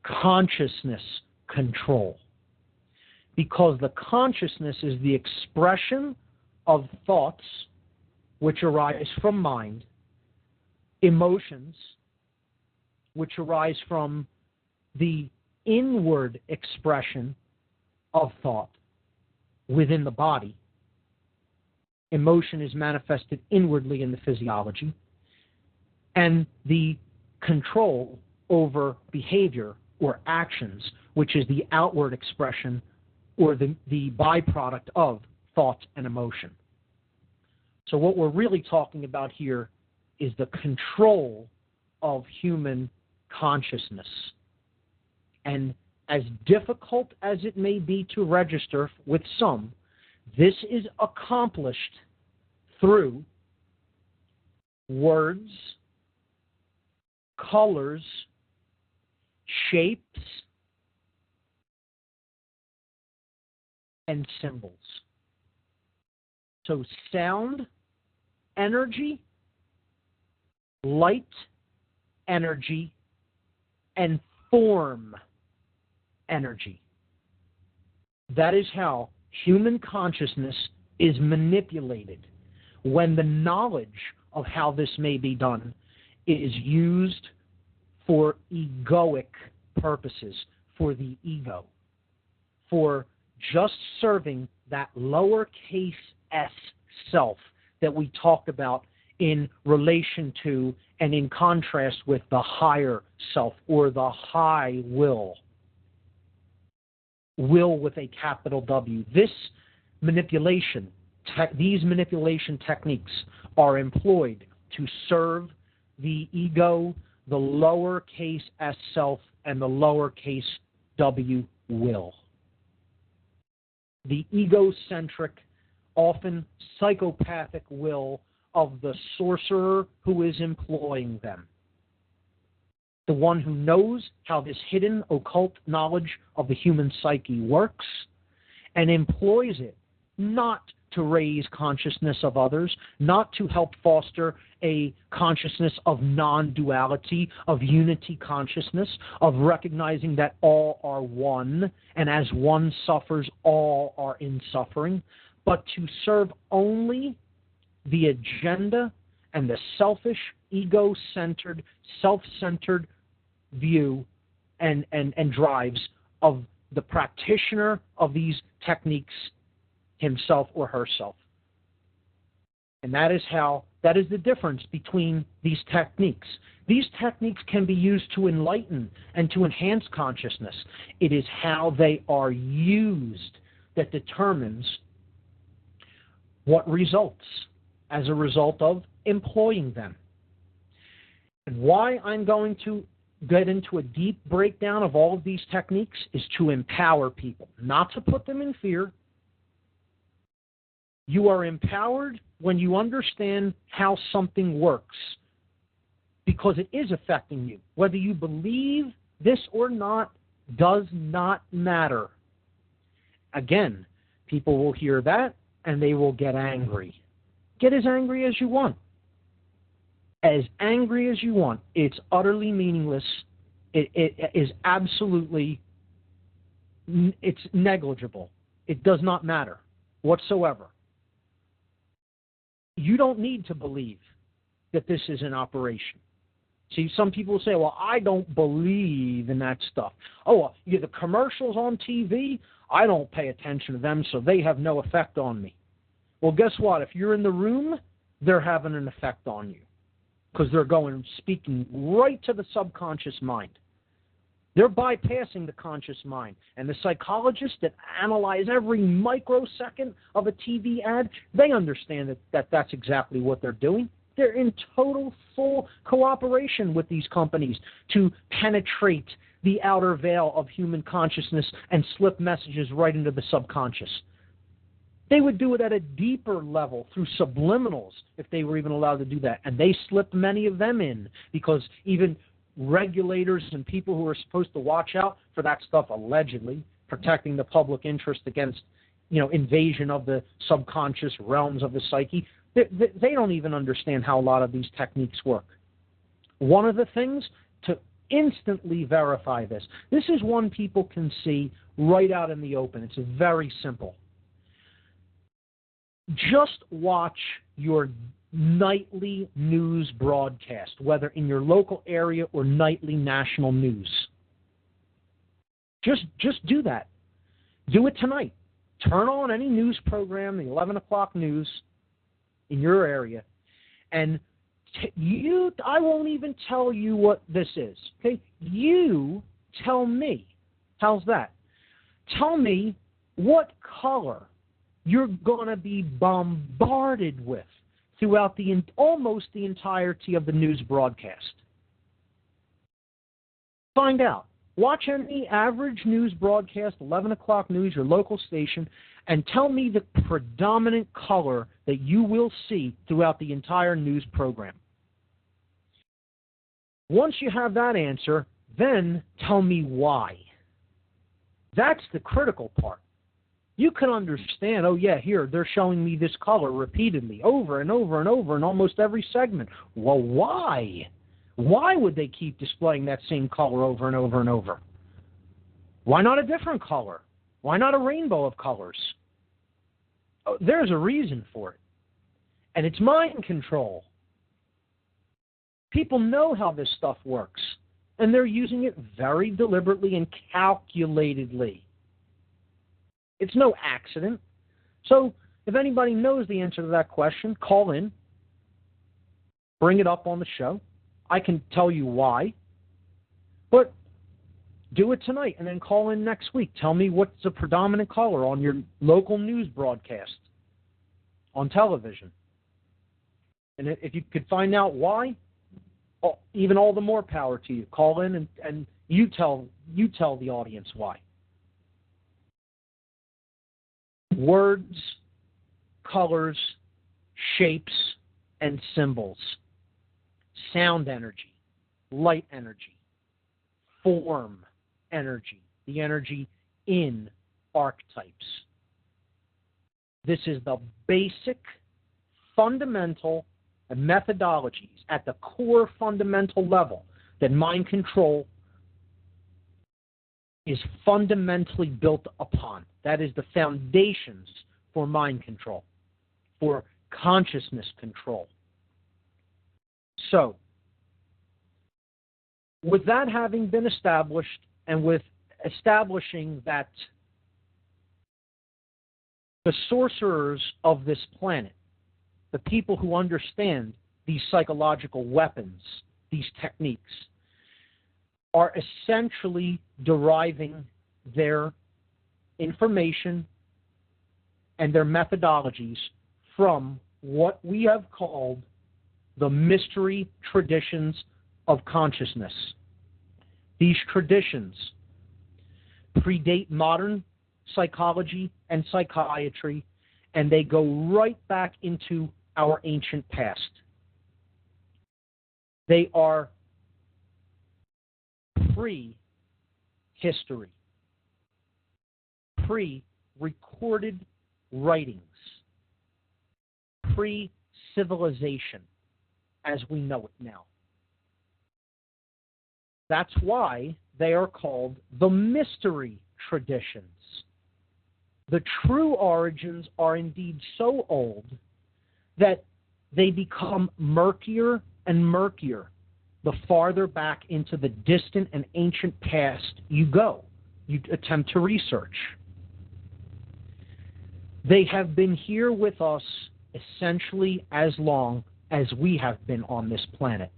consciousness control. Because the consciousness is the expression of thoughts which arise from mind, emotions which arise from the inward expression of thought within the body. Emotion is manifested inwardly in the physiology, and the control over behavior or actions, which is the outward expression or the byproduct of thought and emotion. So what we're really talking about here is the control of human consciousness. And as difficult as it may be to register with some, this is accomplished through words, colors, shapes, and symbols. So sound, energy, light, energy, and form energy. That is how human consciousness is manipulated when the knowledge of how this may be done is used for egoic purposes, for the ego. for just serving that lowercase s self that we talked about in relation to and in contrast with the higher self or the high will. Will with a capital W. This manipulation, these manipulation techniques are employed to serve the ego, the lowercase s self, and the lowercase w will. The egocentric, often psychopathic will of the sorcerer who is employing them. The one who knows how this hidden occult knowledge of the human psyche works and employs it not to raise consciousness of others, not to help foster a consciousness of non-duality, of unity consciousness, of recognizing that all are one, and as one suffers, all are in suffering, but to serve only the agenda and the selfish, ego-centered, self-centered view and drives of the practitioner of these techniques, himself or herself. And that is the difference between these techniques. These techniques can be used to enlighten and to enhance consciousness. It is how they are used that determines what results as a result of employing them. And why I'm going to get into a deep breakdown of all of these techniques is to empower people, not to put them in fear. You are empowered when you understand how something works, because it is affecting you. Whether you believe this or not does not matter. Again, people will hear that and they will get angry. Get as angry as you want. As angry as you want. It's utterly meaningless. It is absolutely, it's negligible. It does not matter whatsoever. You don't need to believe that this is an operation. See, some people say, well, I don't believe in that stuff. Oh, the commercials on TV, I don't pay attention to them, so they have no effect on me. Well, guess what? If you're in the room, they're having an effect on you, because they're speaking right to the subconscious mind. They're bypassing the conscious mind. And the psychologists that analyze every microsecond of a TV ad, they understand that that's exactly what they're doing. They're in total, full cooperation with these companies to penetrate the outer veil of human consciousness and slip messages right into the subconscious. They would do it at a deeper level through subliminals if they were even allowed to do that. And they slipped many of them in because even regulators and people who are supposed to watch out for that stuff, allegedly protecting the public interest against, invasion of the subconscious realms of the psyche, they don't even understand how a lot of these techniques work. One of the things to instantly verify this is one people can see right out in the open. It's very simple. Just watch your nightly news broadcast, whether in your local area or nightly national news. Just do that. Do it tonight. Turn on any news program, the 11 o'clock news in your area, and I won't even tell you what this is. Okay? You tell me. How's that? Tell me what color you're going to be bombarded with throughout almost the entirety of the news broadcast. Find out. Watch any average news broadcast, 11 o'clock news, your local station, and tell me the predominant color that you will see throughout the entire news program. Once you have that answer, then tell me why. That's the critical part. You can understand, oh yeah, here, they're showing me this color repeatedly, over and over and over in almost every segment. Well, why? Why would they keep displaying that same color over and over and over? Why not a different color? Why not a rainbow of colors? Oh, there's a reason for it. And it's mind control. People know how this stuff works, and they're using it very deliberately and calculatedly. It's no accident. So if anybody knows the answer to that question, call in, bring it up on the show. I can tell you why. But do it tonight and then call in next week. Tell me what's the predominant color on your local news broadcast on television. And if you could find out why, even all the more power to you. Call in and you tell the audience why. Words, colors, shapes, and symbols. Sound energy, light energy, form energy, the energy in archetypes. This is the basic, fundamental methodologies at the core fundamental level that mind control is fundamentally built upon. That is the foundations for mind control, for consciousness control. So, with that having been established, and with establishing that the sorcerers of this planet, the people who understand these psychological weapons, these techniques, are essentially deriving their information and their methodologies from what we have called the mystery traditions of consciousness. These traditions predate modern psychology and psychiatry, and they go right back into our ancient past. They are pre-history, pre-recorded writings, pre-civilization as we know it now. That's why they are called the mystery traditions. The true origins are indeed so old that they become murkier and murkier the farther back into the distant and ancient past you go, you attempt to research. They have been here with us essentially as long as we have been on this planet.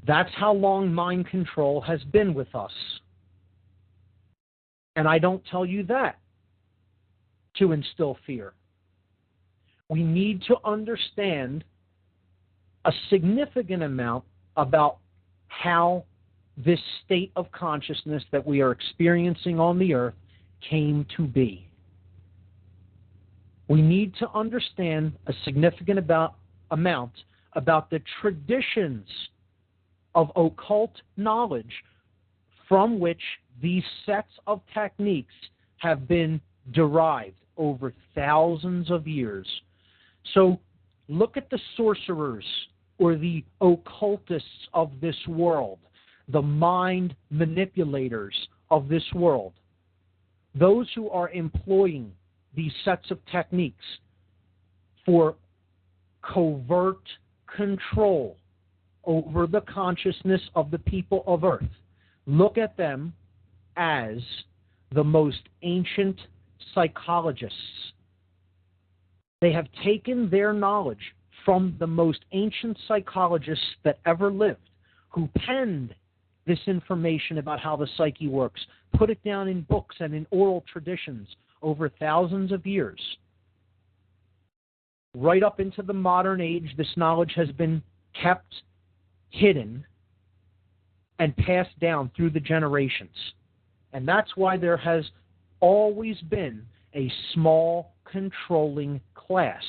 That's how long mind control has been with us. And I don't tell you that to instill fear. We need to understand a significant amount about how this state of consciousness that we are experiencing on the earth came to be. We need to understand a significant amount about the traditions of occult knowledge from which these sets of techniques have been derived over thousands of years. So look at the sorcerers or the occultists of this world, the mind manipulators of this world, those who are employing these sets of techniques for covert control over the consciousness of the people of Earth. Look at them as the most ancient psychologists. They have taken their knowledge from the most ancient psychologists that ever lived, who penned this information about how the psyche works, put it down in books and in oral traditions over thousands of years. Right up into the modern age, this knowledge has been kept hidden and passed down through the generations. And that's why there has always been a small controlling class,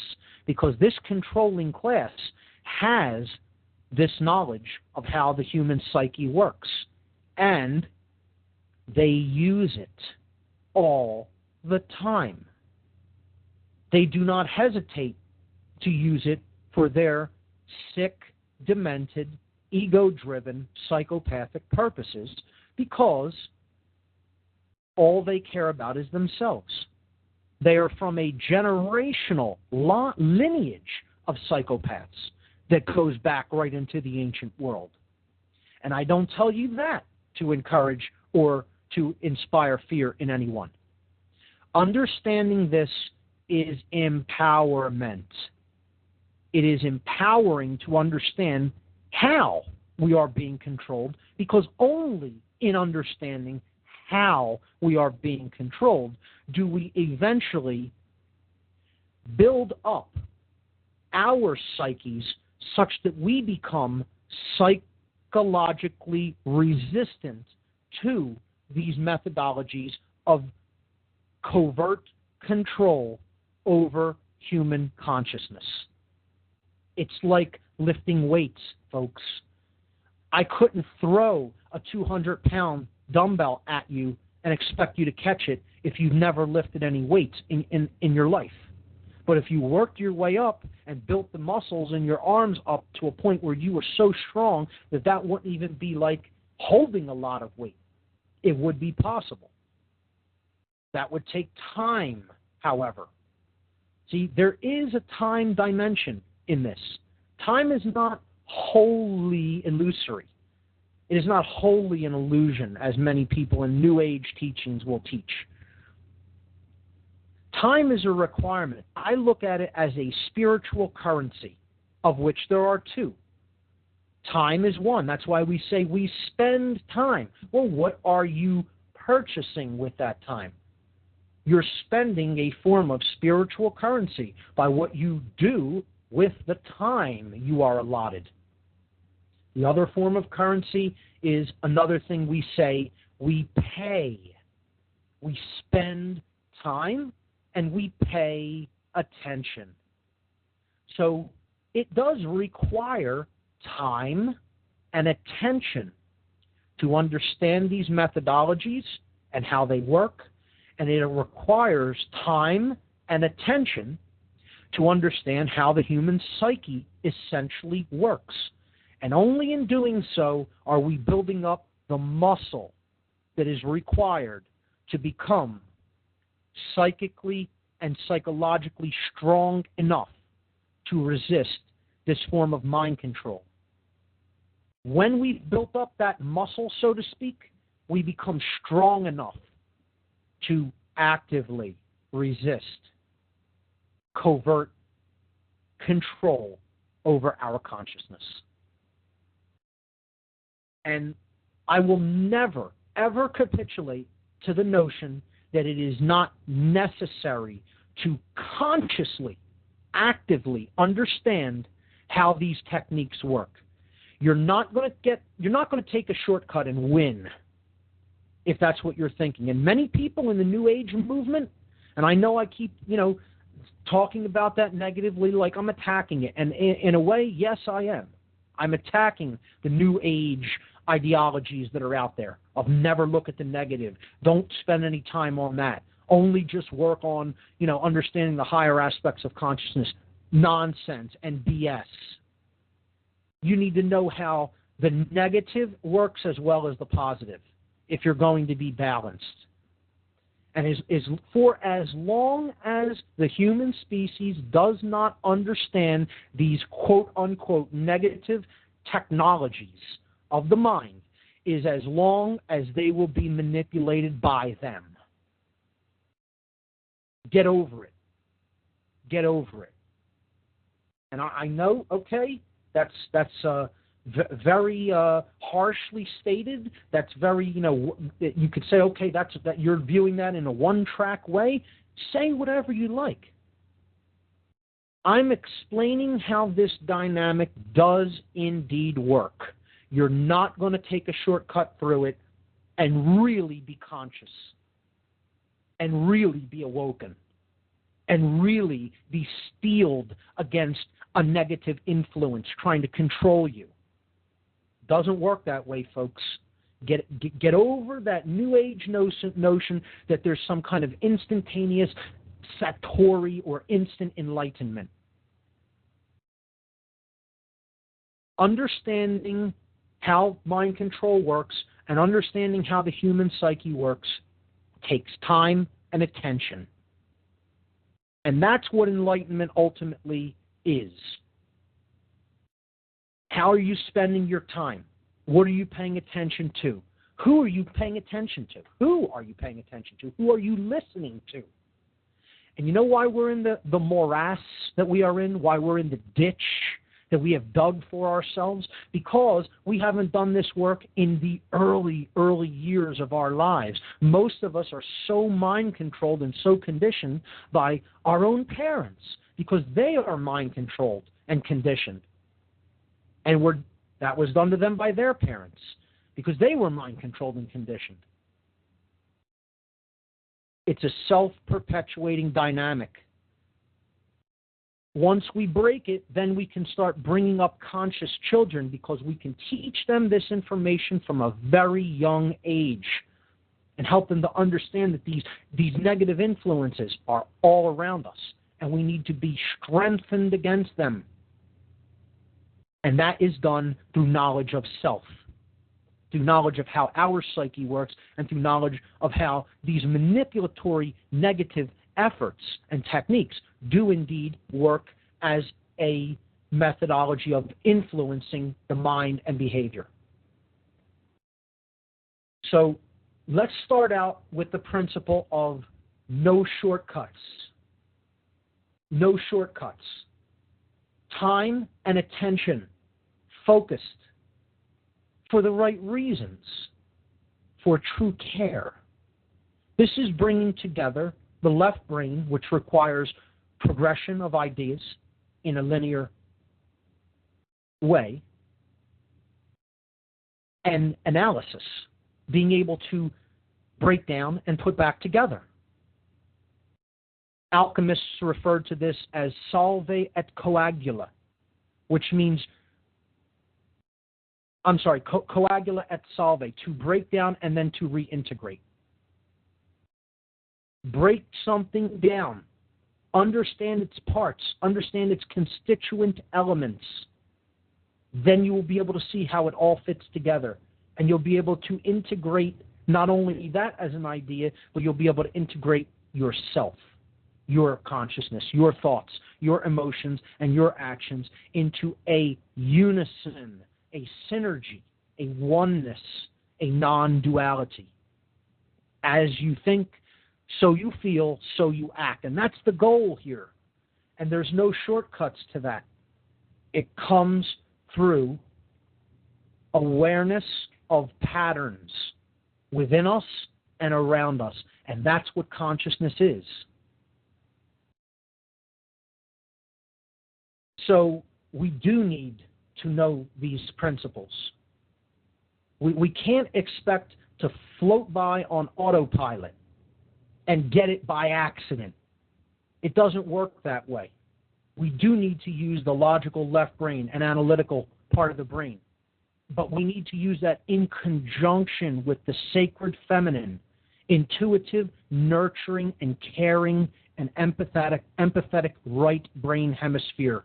because this controlling class has this knowledge of how the human psyche works, and they use it all the time. They do not hesitate to use it for their sick, demented, ego-driven, psychopathic purposes, because all they care about is themselves. They are from a generational lineage of psychopaths that goes back right into the ancient world. And I don't tell you that to encourage or to inspire fear in anyone. Understanding this is empowerment. It is empowering to understand how we are being controlled, because only in understanding how we are being controlled do we eventually build up our psyches such that we become psychologically resistant to these methodologies of covert control over human consciousness. It's like lifting weights, folks. I couldn't throw a 200-pound dumbbell at you and expect you to catch it if you've never lifted any weights in your life. But if you worked your way up and built the muscles in your arms up to a point where you were so strong that that wouldn't even be like holding a lot of weight, it would be possible. That would take time, however. See, there is a time dimension in this. Time is not wholly illusory. It is not wholly an illusion, as many people in New Age teachings will teach. Time is a requirement. I look at it as a spiritual currency, of which there are two. Time is one. That's why we say we spend time. Well, what are you purchasing with that time? You're spending a form of spiritual currency by what you do with the time you are allotted. The other form of currency is another thing we say: we pay. We spend time and we pay attention. So it does require time and attention to understand these methodologies and how they work, and it requires time and attention to understand how the human psyche essentially works. And only in doing so are we building up the muscle that is required to become psychically and psychologically strong enough to resist this form of mind control. When we've built up that muscle, so to speak, we become strong enough to actively resist covert control over our consciousness. And I will never, ever capitulate to the notion that it is not necessary to consciously, actively understand how these techniques work. You're not going to take a shortcut and win, if that's what you're thinking. And many people in the New Age movement, and I know I keep, talking about that negatively, like I'm attacking it. And in a way, yes, I am. I'm attacking the New Age ideologies that are out there of never look at the negative. Don't spend any time on that. Only just work on, understanding the higher aspects of consciousness. Nonsense and BS. You need to know how the negative works as well as the positive if you're going to be balanced. And for as long as the human species does not understand these quote-unquote negative technologies of the mind, is as long as they will be manipulated by them. Get over it. Get over it. And I know, okay, that's very harshly stated. That's very, you could say, okay, that you're viewing that in a one-track way. Say whatever you like. I'm explaining how this dynamic does indeed work. You're not going to take a shortcut through it and really be conscious and really be awoken and really be steeled against a negative influence trying to control you. Doesn't work that way, folks. Get over that New Age notion that there's some kind of instantaneous satori or instant enlightenment. Understanding how mind control works and understanding how the human psyche works takes time and attention. And that's what enlightenment ultimately is. How are you spending your time? What are you paying attention to? Who are you paying attention to? Who are you paying attention to? Who are you listening to? And you know why we're in the morass that we are in, why we're in the ditch that we have dug for ourselves? Because we haven't done this work in the early years of our lives. Most of us are so mind-controlled and so conditioned by our own parents because they are mind-controlled and conditioned. And that was done to them by their parents because they were mind-controlled and conditioned. It's a self-perpetuating dynamic. Once we break it, then we can start bringing up conscious children because we can teach them this information from a very young age and help them to understand that these negative influences are all around us and we need to be strengthened against them. And that is done through knowledge of self, through knowledge of how our psyche works, and through knowledge of how these manipulatory negative efforts and techniques do indeed work as a methodology of influencing the mind and behavior. So let's start out with the principle of no shortcuts. No shortcuts. Time and attention focused for the right reasons, for true care. This is bringing together the left brain, which requires progression of ideas in a linear way, and analysis, being able to break down and put back together. Alchemists referred to this as solve et coagula, which means, coagula et solve, to break down and then to reintegrate. Break something down, understand its parts, understand its constituent elements. Then you will be able to see how it all fits together. And you'll be able to integrate not only that as an idea, but you'll be able to integrate yourself, your consciousness, your thoughts, your emotions, and your actions into a unison, a synergy, a oneness, a non-duality. As you think, so you feel, so you act. And that's the goal here. And there's no shortcuts to that. It comes through awareness of patterns within us and around us. And that's what consciousness is. So we do need to know these principles. We can't expect to float by on autopilot and get it by accident. It doesn't work that way. We do need to use the logical left brain and analytical part of the brain. But we need to use that in conjunction with the sacred feminine, intuitive, nurturing, and caring, and empathetic right brain hemisphere.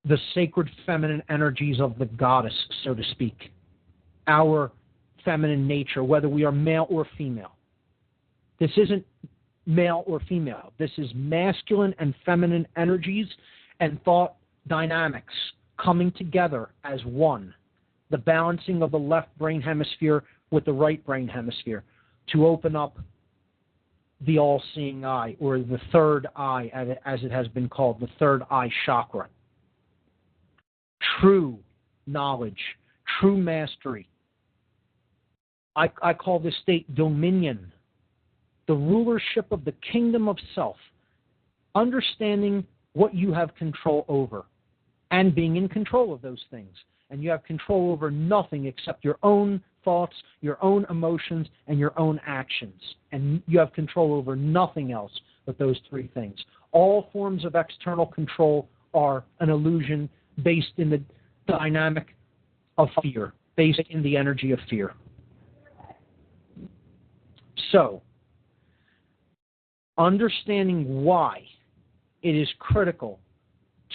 The sacred feminine energies of the goddess, so to speak. Our feminine nature, whether we are male or female. This isn't male or female. This is masculine and feminine energies and thought dynamics coming together as one. The balancing of the left brain hemisphere with the right brain hemisphere to open up the all-seeing eye, or the third eye, as it has been called, the third eye chakra. True knowledge, true mastery. I call this state dominion, the rulership of the kingdom of self, understanding what you have control over and being in control of those things. And you have control over nothing except your own thoughts, your own emotions, and your own actions. And you have control over nothing else but those three things. All forms of external control are an illusion based in the dynamic of fear, based in the energy of fear. So, understanding why it is critical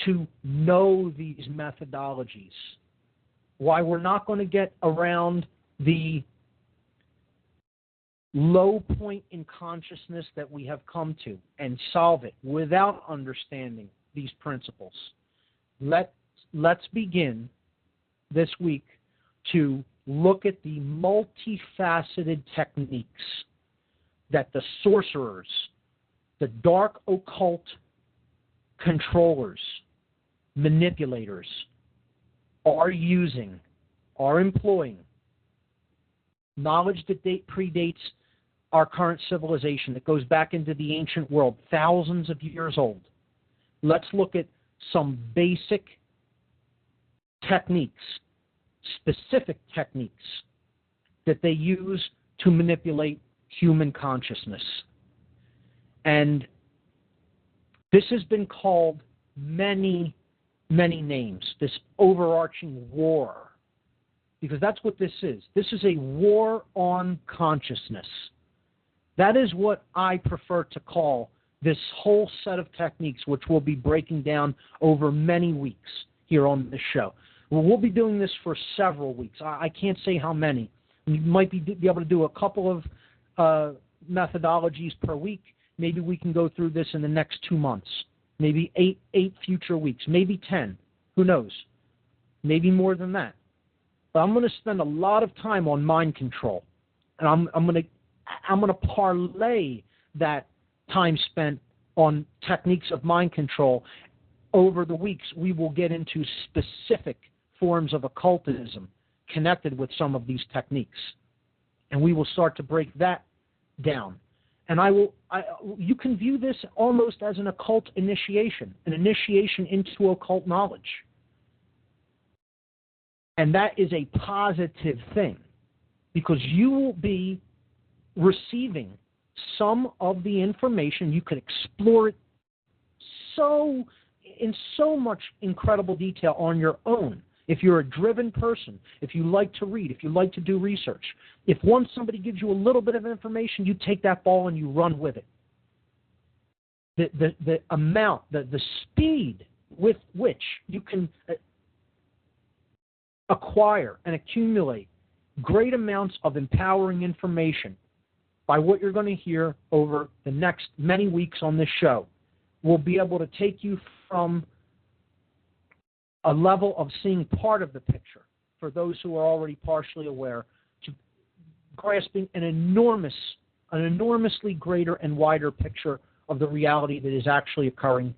to know these methodologies, why we're not going to get around the low point in consciousness that we have come to and solve it without understanding these principles. Let's begin this week to look at the multifaceted techniques that the sorcerers, the dark occult controllers, manipulators are using, are employing, knowledge that predates our current civilization, that goes back into the ancient world, thousands of years old. Let's look at some basic techniques, specific techniques that they use to manipulate human consciousness. And this has been called many, many names, this overarching war, because that's what this is. This is a war on consciousness. That is what I prefer to call this whole set of techniques, which we'll be breaking down over many weeks here on the show. We'll be doing this for several weeks. I can't say how many. We might be able to do a couple of methodologies per week. Maybe we can go through this in the next 2 months. Maybe eight future weeks. Maybe 10. Who knows? Maybe more than that. But I'm going to spend a lot of time on mind control, and I'm going to parlay that time spent on techniques of mind control. Over the weeks, we will get into specific forms of occultism connected with some of these techniques, and we will start to break that down. And you can view this almost as an occult initiation, an initiation into occult knowledge. And that is a positive thing, because you will be receiving some of the information. You could explore it in so much incredible detail on your own. If you're a driven person, if you like to read, if you like to do research, if once somebody gives you a little bit of information, you take that ball and you run with it. The amount, the speed with which you can acquire and accumulate great amounts of empowering information by what you're going to hear over the next many weeks on this show will be able to take you from a level of seeing part of the picture for those who are already partially aware to grasping an enormously greater and wider picture of the reality that is actually occurring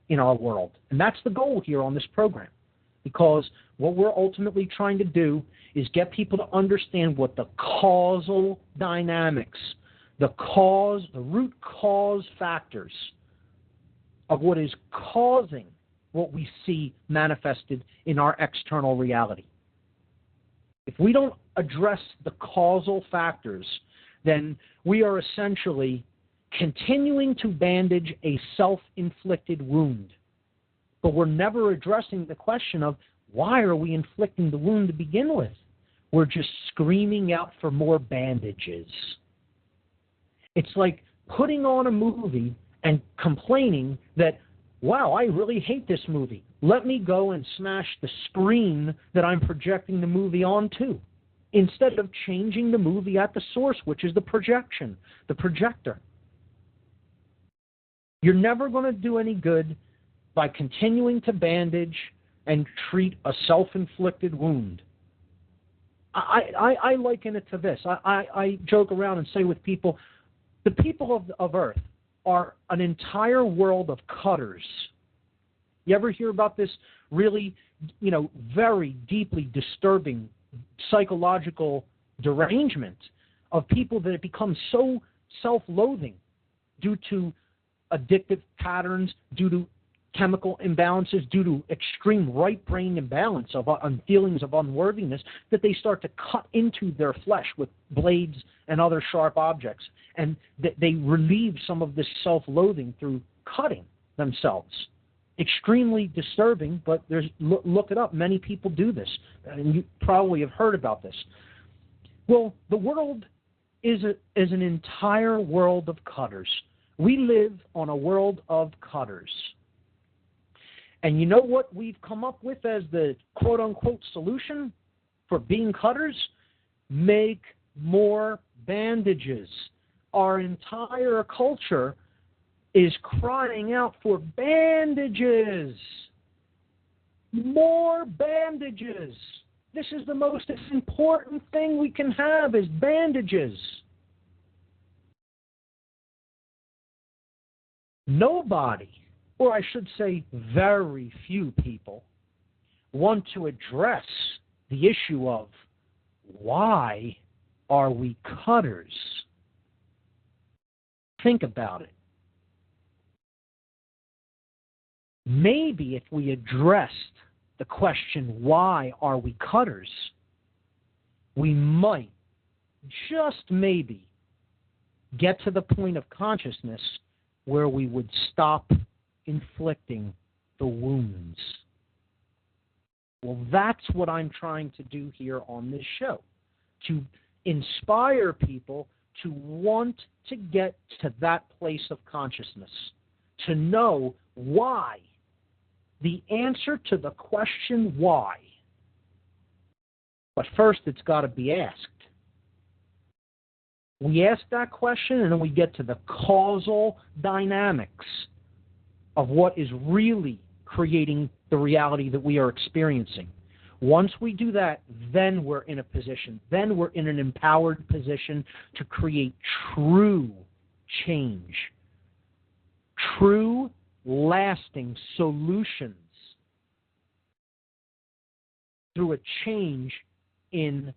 in our world. And that's the goal here on this program, because what we're ultimately trying to do is get people to understand what the causal dynamics, the root cause factors of what is causing what we see manifested in our external reality. If we don't address the causal factors, then we are essentially continuing to bandage a self-inflicted wound. But we're never addressing the question of, why are we inflicting the wound to begin with? We're just screaming out for more bandages. It's like putting on a movie and complaining that, wow, I really hate this movie. Let me go and smash the screen that I'm projecting the movie onto, instead of changing the movie at the source, which is the projection, the projector. You're never going to do any good by continuing to bandage and treat a self-inflicted wound. I liken it to this. I joke around and say with people, the people of Earth are an entire world of cutters. You ever hear about this really, very deeply disturbing psychological derangement of people that have become so self-loathing due to addictive patterns, due to chemical imbalances, due to extreme right brain imbalance of feelings of unworthiness, that they start to cut into their flesh with blades and other sharp objects, and they relieve some of this self-loathing through cutting themselves. Extremely disturbing, but look it up. Many people do this, and you probably have heard about this. Well, the world is an entire world of cutters. We live on a world of cutters. And you know what we've come up with as the quote-unquote solution for being cutters? Make more bandages. Our entire culture is crying out for bandages. More bandages. This is the most important thing we can have is bandages. Nobody, or I should say very few people, want to address the issue of why are we cutters? Think about it. Maybe if we addressed the question, why are we cutters, we might, just maybe, get to the point of consciousness where we would stop inflicting the wounds. Well, that's what I'm trying to do here on this show, to inspire people to want to get to that place of consciousness, to know why. The answer to the question why. But first, it's got to be asked. We ask that question, and then we get to the causal dynamics of what is really creating the reality that we are experiencing. Once we do that, then we're in a position, then we're in an empowered position to create true change, true lasting solutions through a change in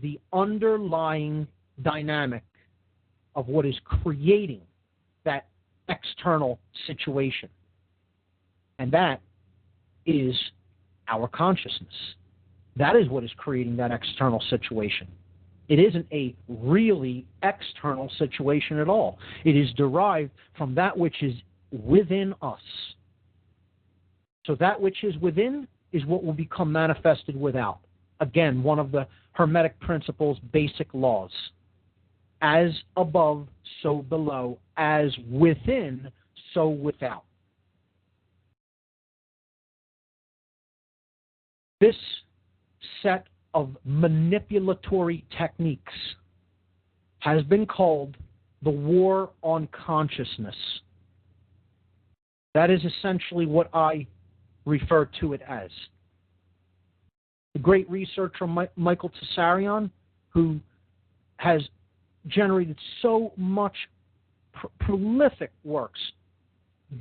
the underlying dynamic of what is creating that external situation. And that is our consciousness. That is what is creating that external situation. It isn't a really external situation at all. It is derived from that which is within us. So that which is within is what will become manifested without. Again, one of the Hermetic principles' basic laws. As above, so below. As within, so without. This set of manipulatory techniques has been called the war on consciousness. That is essentially what I refer to it as. The great researcher Michael Tsarion, who has generated so much prolific works,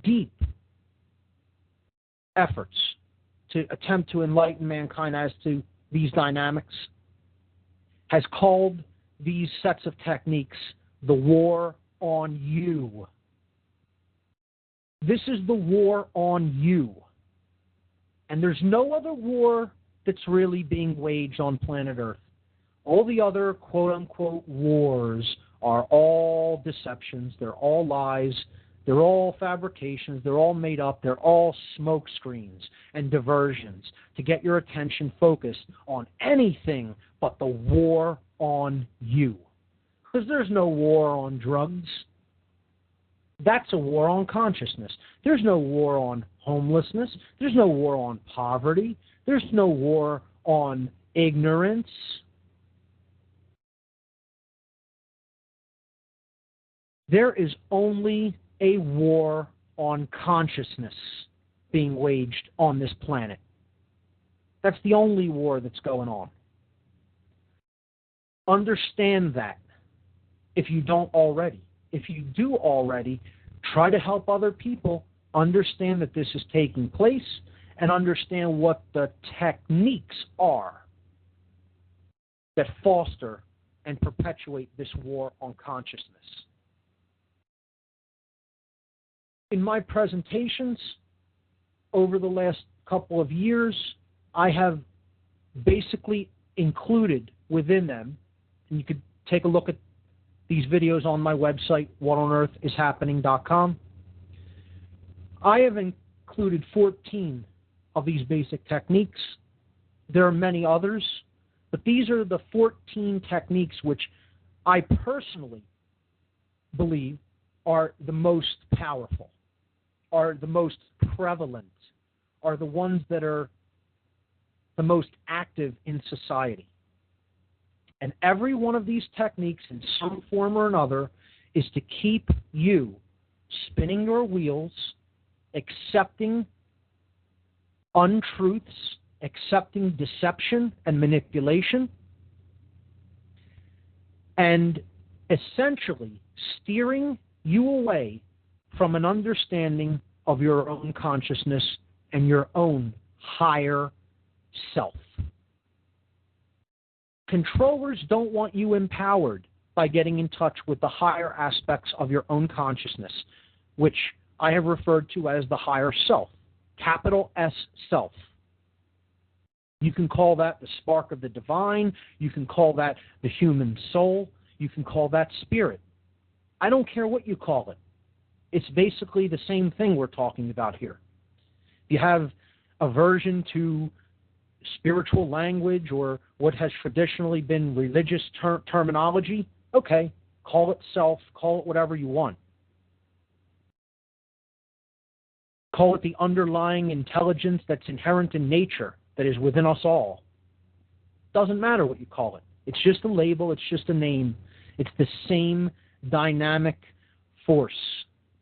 deep efforts to attempt to enlighten mankind as to these dynamics, has called these sets of techniques the war on you. This is the war on you. And there's no other war that's really being waged on planet Earth. All the other quote-unquote wars are all deceptions. They're all lies. They're all fabrications. They're all made up. They're all smoke screens and diversions to get your attention focused on anything but the war on you. Because there's no war on drugs. That's a war on consciousness. There's no war on homelessness. There's no war on poverty. There's no war on ignorance. There is only a war on consciousness being waged on this planet. That's the only war that's going on. Understand that if you don't already. If you do already, try to help other people understand that this is taking place and understand what the techniques are that foster and perpetuate this war on consciousness. In my presentations over the last couple of years, I have basically included within them, and you could take a look at these videos on my website, whatonearthishappening.com. I have included 14 of these basic techniques. There are many others, but these are the 14 techniques which I personally believe are the most powerful, are the most prevalent, are the ones that are the most active in society. And every one of these techniques, in some form or another, is to keep you spinning your wheels, accepting untruths accepting deception and manipulation, and essentially steering you away from an understanding of your own consciousness and your own higher self. Controllers don't want you empowered by getting in touch with the higher aspects of your own consciousness, which I have referred to as the higher self, capital S self. You can call that the spark of the divine. You can call that the human soul. You can call that spirit. I don't care what you call it. It's basically the same thing we're talking about here. If you have aversion to spiritual language or what has traditionally been religious terminology, okay, call it self, call it whatever you want. Call it the underlying intelligence that's inherent in nature, that is within us all. Doesn't matter what you call it. It's just a label, it's just a name. It's the same dynamic force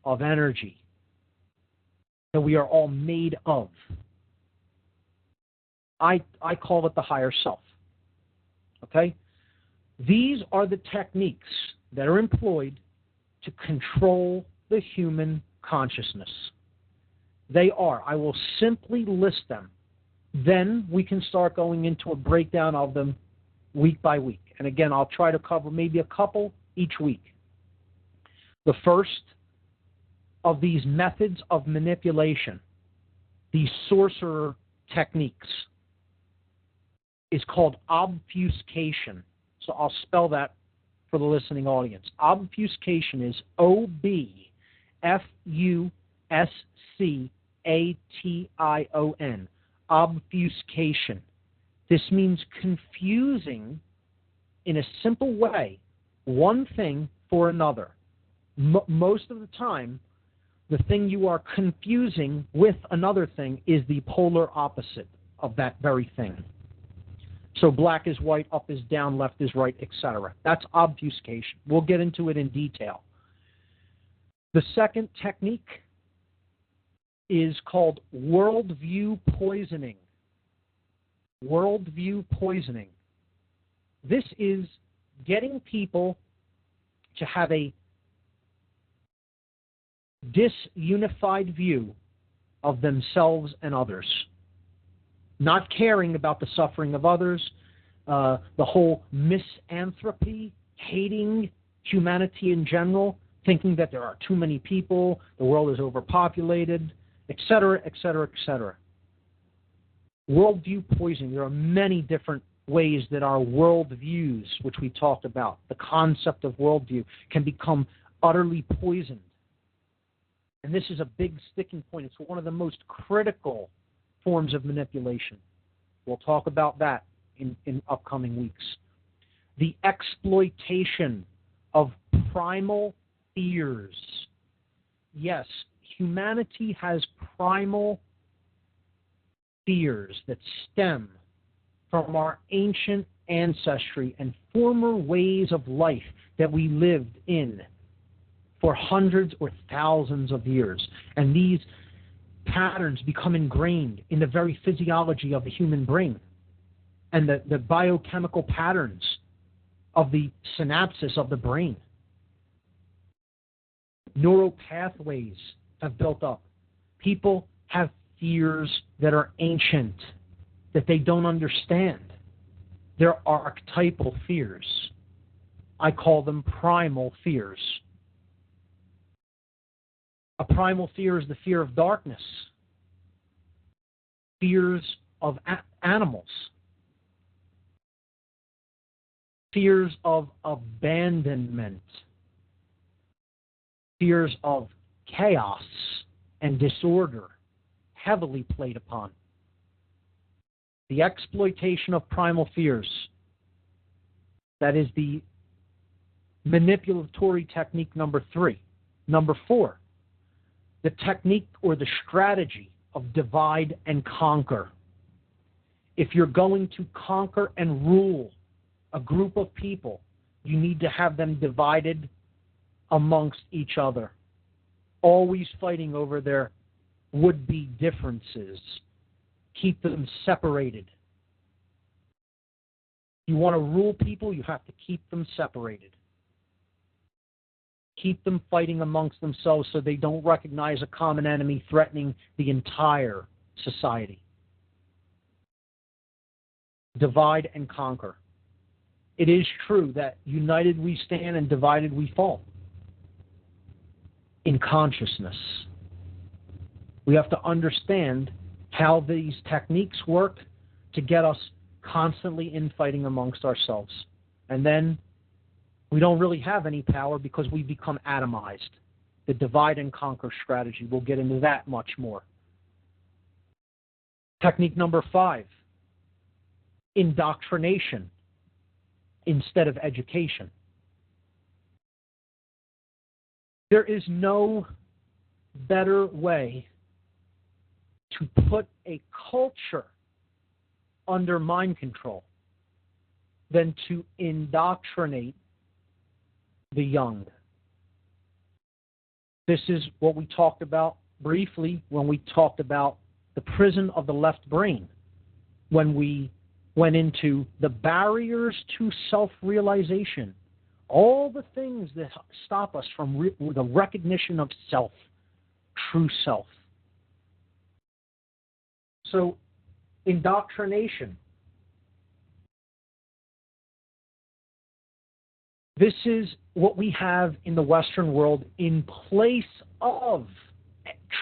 of energy that we are all made of. I call it the higher self. Okay? These are the techniques that are employed to control the human consciousness. They are. I will simply list them. Then we can start going into a breakdown of them week by week. And again, I'll try to cover maybe a couple each week. The first of these methods of manipulation, these sorcerer techniques, is called obfuscation. So I'll spell that for the listening audience. Obfuscation is O-B-F-U-S-C-A-T-I-O-N. Obfuscation. This means confusing in a simple way one thing for another. Most of the time, the thing you are confusing with another thing is the polar opposite of that very thing. So black is white, up is down, left is right, etc. That's obfuscation. We'll get into it in detail. The second technique is called worldview poisoning. Worldview poisoning. This is getting people to have a disunified view of themselves and others, not caring about the suffering of others, the whole misanthropy, hating humanity in general, thinking that there are too many people, the world is overpopulated, etc., etc., etc. Worldview poisoning. There are many different ways that our worldviews, which we talked about, the concept of worldview, can become utterly poisoned. And this is a big sticking point. It's one of the most critical forms of manipulation. We'll talk about that in upcoming weeks. The exploitation of primal fears. Yes, humanity has primal fears that stem from our ancient ancestry and former ways of life that we lived in for hundreds or thousands of years. And these patterns become ingrained in the very physiology of the human brain and the biochemical patterns of the synapses of the brain. Neural pathways have built up. People have fears that are ancient, that they don't understand. They're archetypal fears. I call them primal fears. A primal fear is the fear of darkness, fears of animals, fears of abandonment, fears of chaos and disorder, heavily played upon. The exploitation of primal fears, that is the manipulatory technique number 3. Number 4, the technique or the strategy of divide and conquer. If you're going to conquer and rule a group of people, you need to have them divided amongst each other, always fighting over their would-be differences, keep them separated. You want to rule people, you have to keep them separated. Keep them fighting amongst themselves so they don't recognize a common enemy threatening the entire society. Divide and conquer. It is true that united we stand and divided we fall. In consciousness. We have to understand how these techniques work to get us constantly infighting amongst ourselves. And then we don't really have any power because we become atomized. The divide and conquer strategy. We'll get into that much more. Technique number 5. Indoctrination instead of education. There is no better way to put a culture under mind control than to indoctrinate the young. This is what we talked about briefly when we talked about the prison of the left brain, when we went into the barriers to self-realization, all the things that stop us from the recognition of self, true self. So, indoctrination. This is what we have in the Western world in place of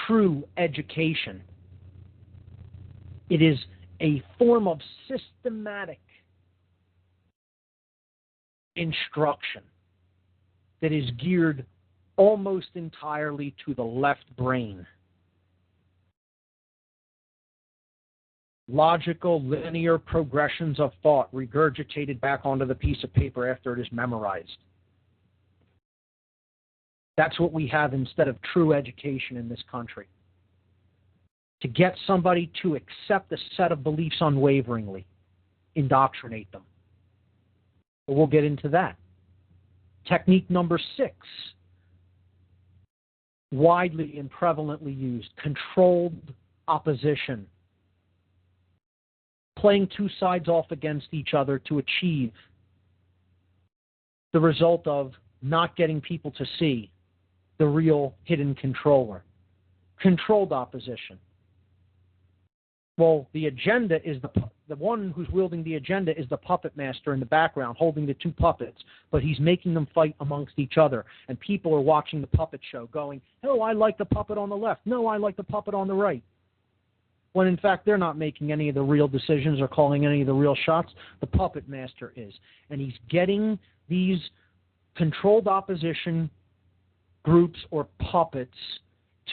true education. It is a form of systematic instruction that is geared almost entirely to the left brain. Logical, linear progressions of thought regurgitated back onto the piece of paper after it is memorized. That's what we have instead of true education in this country. To get somebody to accept a set of beliefs unwaveringly, indoctrinate them. But we'll get into that. Technique number 6, widely and prevalently used, controlled opposition. Playing two sides off against each other to achieve the result of not getting people to see the real hidden controller. Controlled opposition. Well, the agenda is the one who's wielding the agenda is the puppet master in the background holding the two puppets, but he's making them fight amongst each other. And people are watching the puppet show going, oh, I like the puppet on the left. No, I like the puppet on the right. When in fact they're not making any of the real decisions or calling any of the real shots. The puppet master is. And he's getting these controlled opposition groups or puppets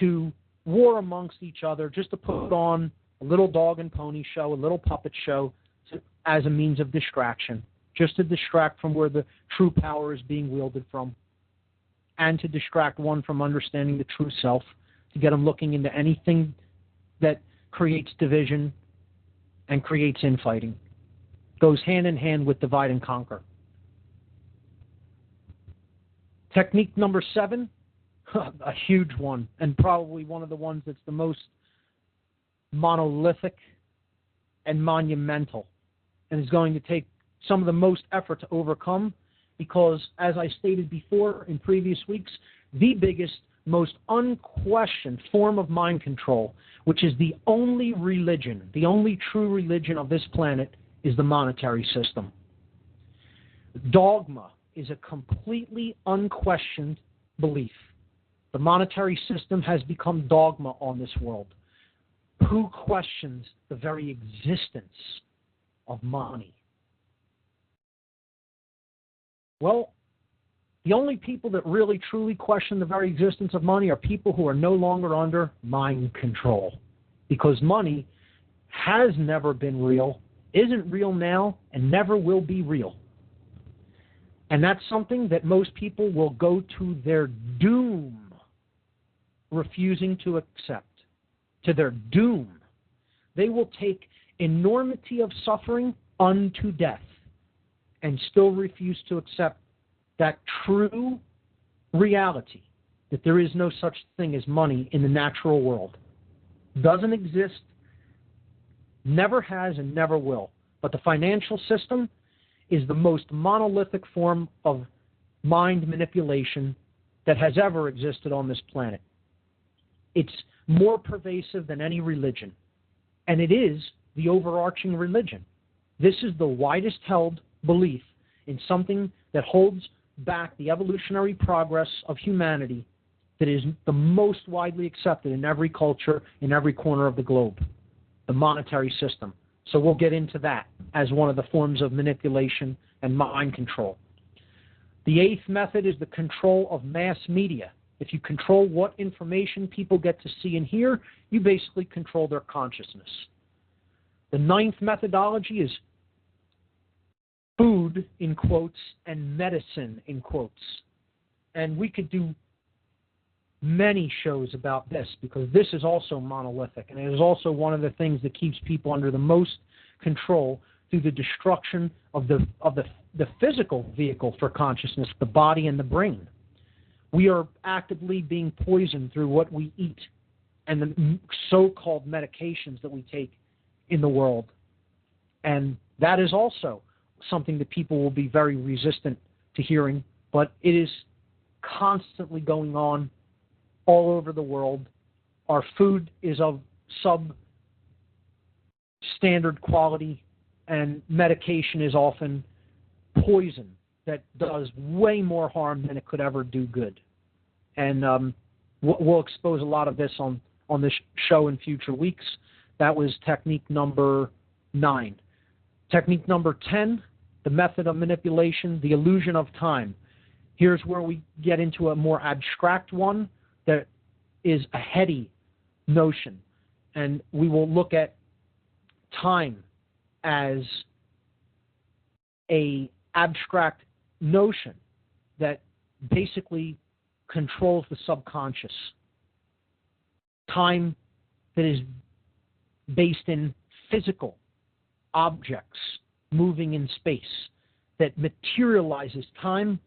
to war amongst each other just to put on a little dog and pony show, a little puppet show as a means of distraction, just to distract from where the true power is being wielded from, and to distract one from understanding the true self, to get them looking into anything that creates division and creates infighting. Goes hand in hand with divide and conquer. Technique number 7, a huge one, and probably one of the ones that's the most monolithic and monumental, and is going to take some of the most effort to overcome because, as I stated before in previous weeks, the biggest, most unquestioned form of mind control, which is the only religion, the only true religion of this planet, is the monetary system. Dogma is a completely unquestioned belief. The monetary system has become dogma on this world. Who questions the very existence of money? Well, the only people that really truly question the very existence of money are people who are no longer under mind control. Because money has never been real, isn't real now, and never will be real. And that's something that most people will go to their doom refusing to accept. To their doom. They will take enormity of suffering unto death and still refuse to accept that true reality, that there is no such thing as money in the natural world. Doesn't exist, Never has and never will. But the financial system is the most monolithic form of mind manipulation that has ever existed on this planet. It's more pervasive than any religion, and it is the overarching religion. This is the widest held belief in something that holds back the evolutionary progress of humanity that is the most widely accepted in every culture, in every corner of the globe, the monetary system. So we'll get into that as one of the forms of manipulation and mind control. The eighth method is the control of mass media. If you control what information people get to see and hear, you basically control their consciousness. The ninth methodology is food, in quotes, and medicine, in quotes. And we could do many shows about this because this is also monolithic, and it is also one of the things that keeps people under the most control through the destruction of the physical vehicle for consciousness, the body and the brain. We are actively being poisoned through what we eat and the so-called medications that we take in the world. And that is also something that people will be very resistant to hearing, but it is constantly going on all over the world. Our food is of substandard quality, and medication is often poison that does way more harm than it could ever do good. And we'll expose a lot of this on this show in future weeks. That was technique number 9. Technique number 10, the method of manipulation, the illusion of time. Here's where we get into a more abstract one that is a heady notion. And we will look at time as an abstract notion that basically controls the subconscious. Time that is based in physical objects moving in space, that materializes time.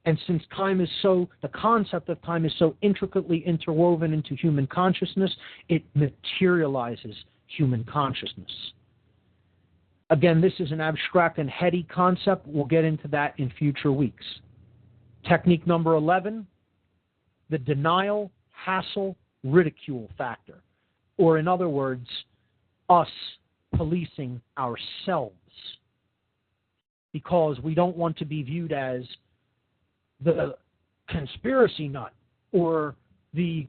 And since time is so, the concept of time is so intricately interwoven into human consciousness, it materializes human consciousness. Again, this is an abstract and heady concept. We'll get into that in future weeks. Technique number 11, the denial, hassle, ridicule factor. Or in other words, us policing ourselves. Because we don't want to be viewed as the conspiracy nut or the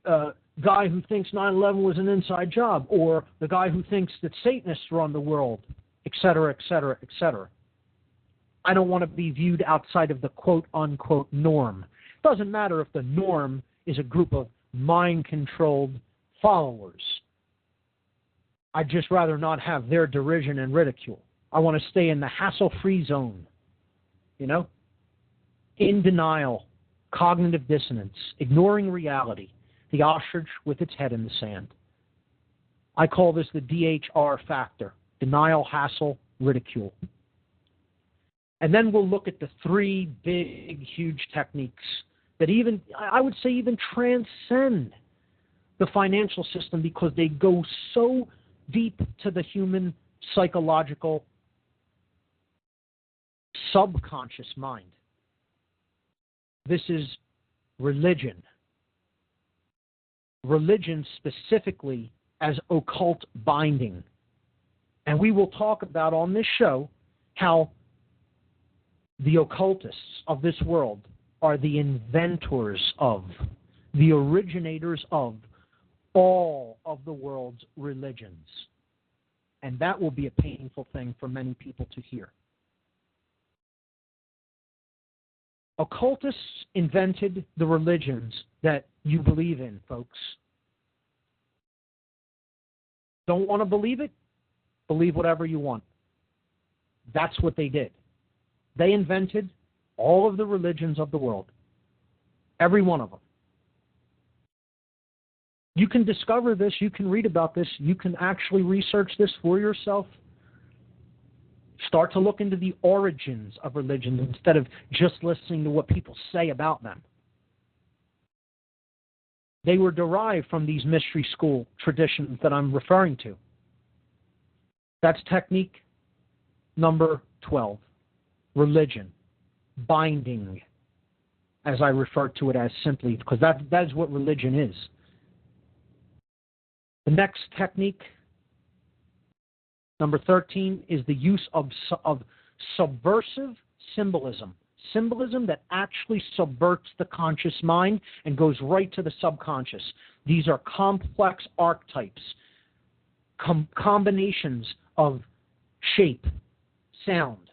guy who thinks 9/11 was an inside job or the guy who thinks that Satanists run the world, etc., etc., etc. I don't want to be viewed outside of the quote-unquote norm. It doesn't matter if the norm is a group of mind-controlled followers. I'd just rather not have their derision and ridicule. I want to stay in the hassle-free zone, you know? In denial, cognitive dissonance, ignoring reality, the ostrich with its head in the sand. I call this the DHR factor, denial, hassle, ridicule. And then we'll look at the 3 big, huge techniques that even, I would say, even transcend the financial system because they go so deep to the human psychological subconscious mind. This is religion. Religion specifically as occult binding. And we will talk about on this show how the occultists of this world are the inventors of, the originators of all of the world's religions. And that will be a painful thing for many people to hear. Occultists invented the religions that you believe in, folks. Don't want to believe it? Believe whatever you want. That's what they did. They invented all of the religions of the world. Every one of them. You can discover this. You can read about this. You can actually research this for yourself. Start to look into the origins of religions instead of just listening to what people say about them. They were derived from these mystery school traditions that I'm referring to. That's technique number 12, religion, binding, as I refer to it as simply, because that is what religion is. The next technique, number 13, is the use of subversive symbolism. Symbolism that actually subverts the conscious mind and goes right to the subconscious. These are complex archetypes, combinations of shape, sound,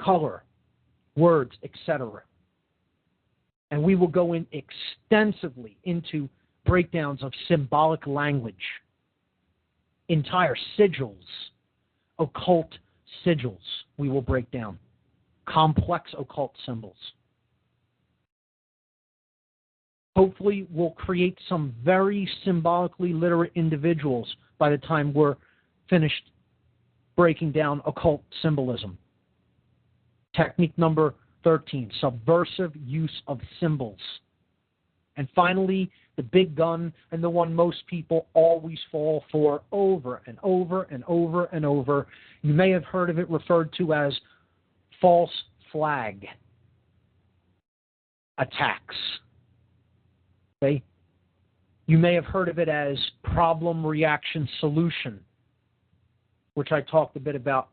color, words, etc. And we will go in extensively into breakdowns of symbolic language, entire sigils, occult sigils we will break down, complex occult symbols. Hopefully we'll create some very symbolically literate individuals by the time we're finished breaking down occult symbolism. Technique number 13, subversive use of symbols. And finally, the big gun, and the one most people always fall for over and over and over and over. You may have heard of it referred to as false flag attacks. Okay? You may have heard of it as problem, reaction, solution, which I talked a bit about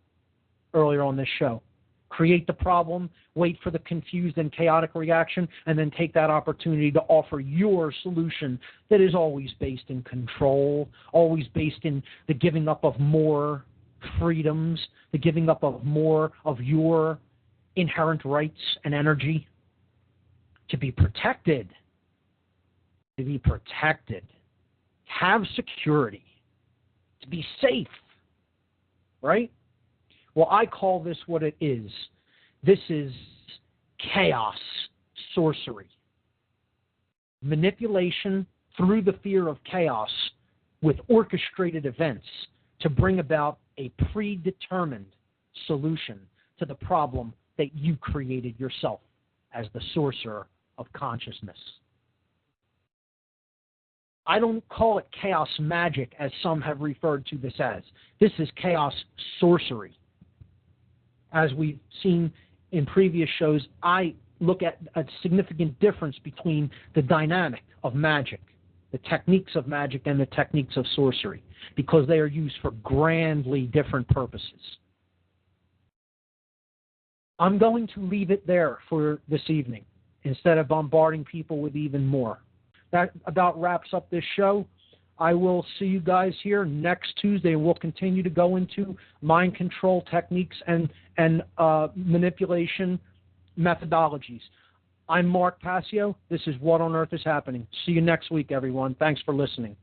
earlier on this show. Create the problem, wait for the confused and chaotic reaction, and then take that opportunity to offer your solution that is always based in control, always based in the giving up of more freedoms, the giving up of more of your inherent rights and energy to be protected. To be protected. Have security. To be safe. Right? Well, I call this what it is. This is chaos sorcery. Manipulation through the fear of chaos with orchestrated events to bring about a predetermined solution to the problem that you created yourself as the sorcerer of consciousness. I don't call it chaos magic as some have referred to this as. This is chaos sorcery. As we've seen in previous shows, I look at a significant difference between the dynamic of magic, the techniques of magic, and the techniques of sorcery, because they are used for grandly different purposes. I'm going to leave it there for this evening instead of bombarding people with even more. That about wraps up this show. I will see you guys here next Tuesday. We'll continue to go into mind control techniques and manipulation methodologies. I'm Mark Passio. This is What on Earth is Happening. See you next week, everyone. Thanks for listening.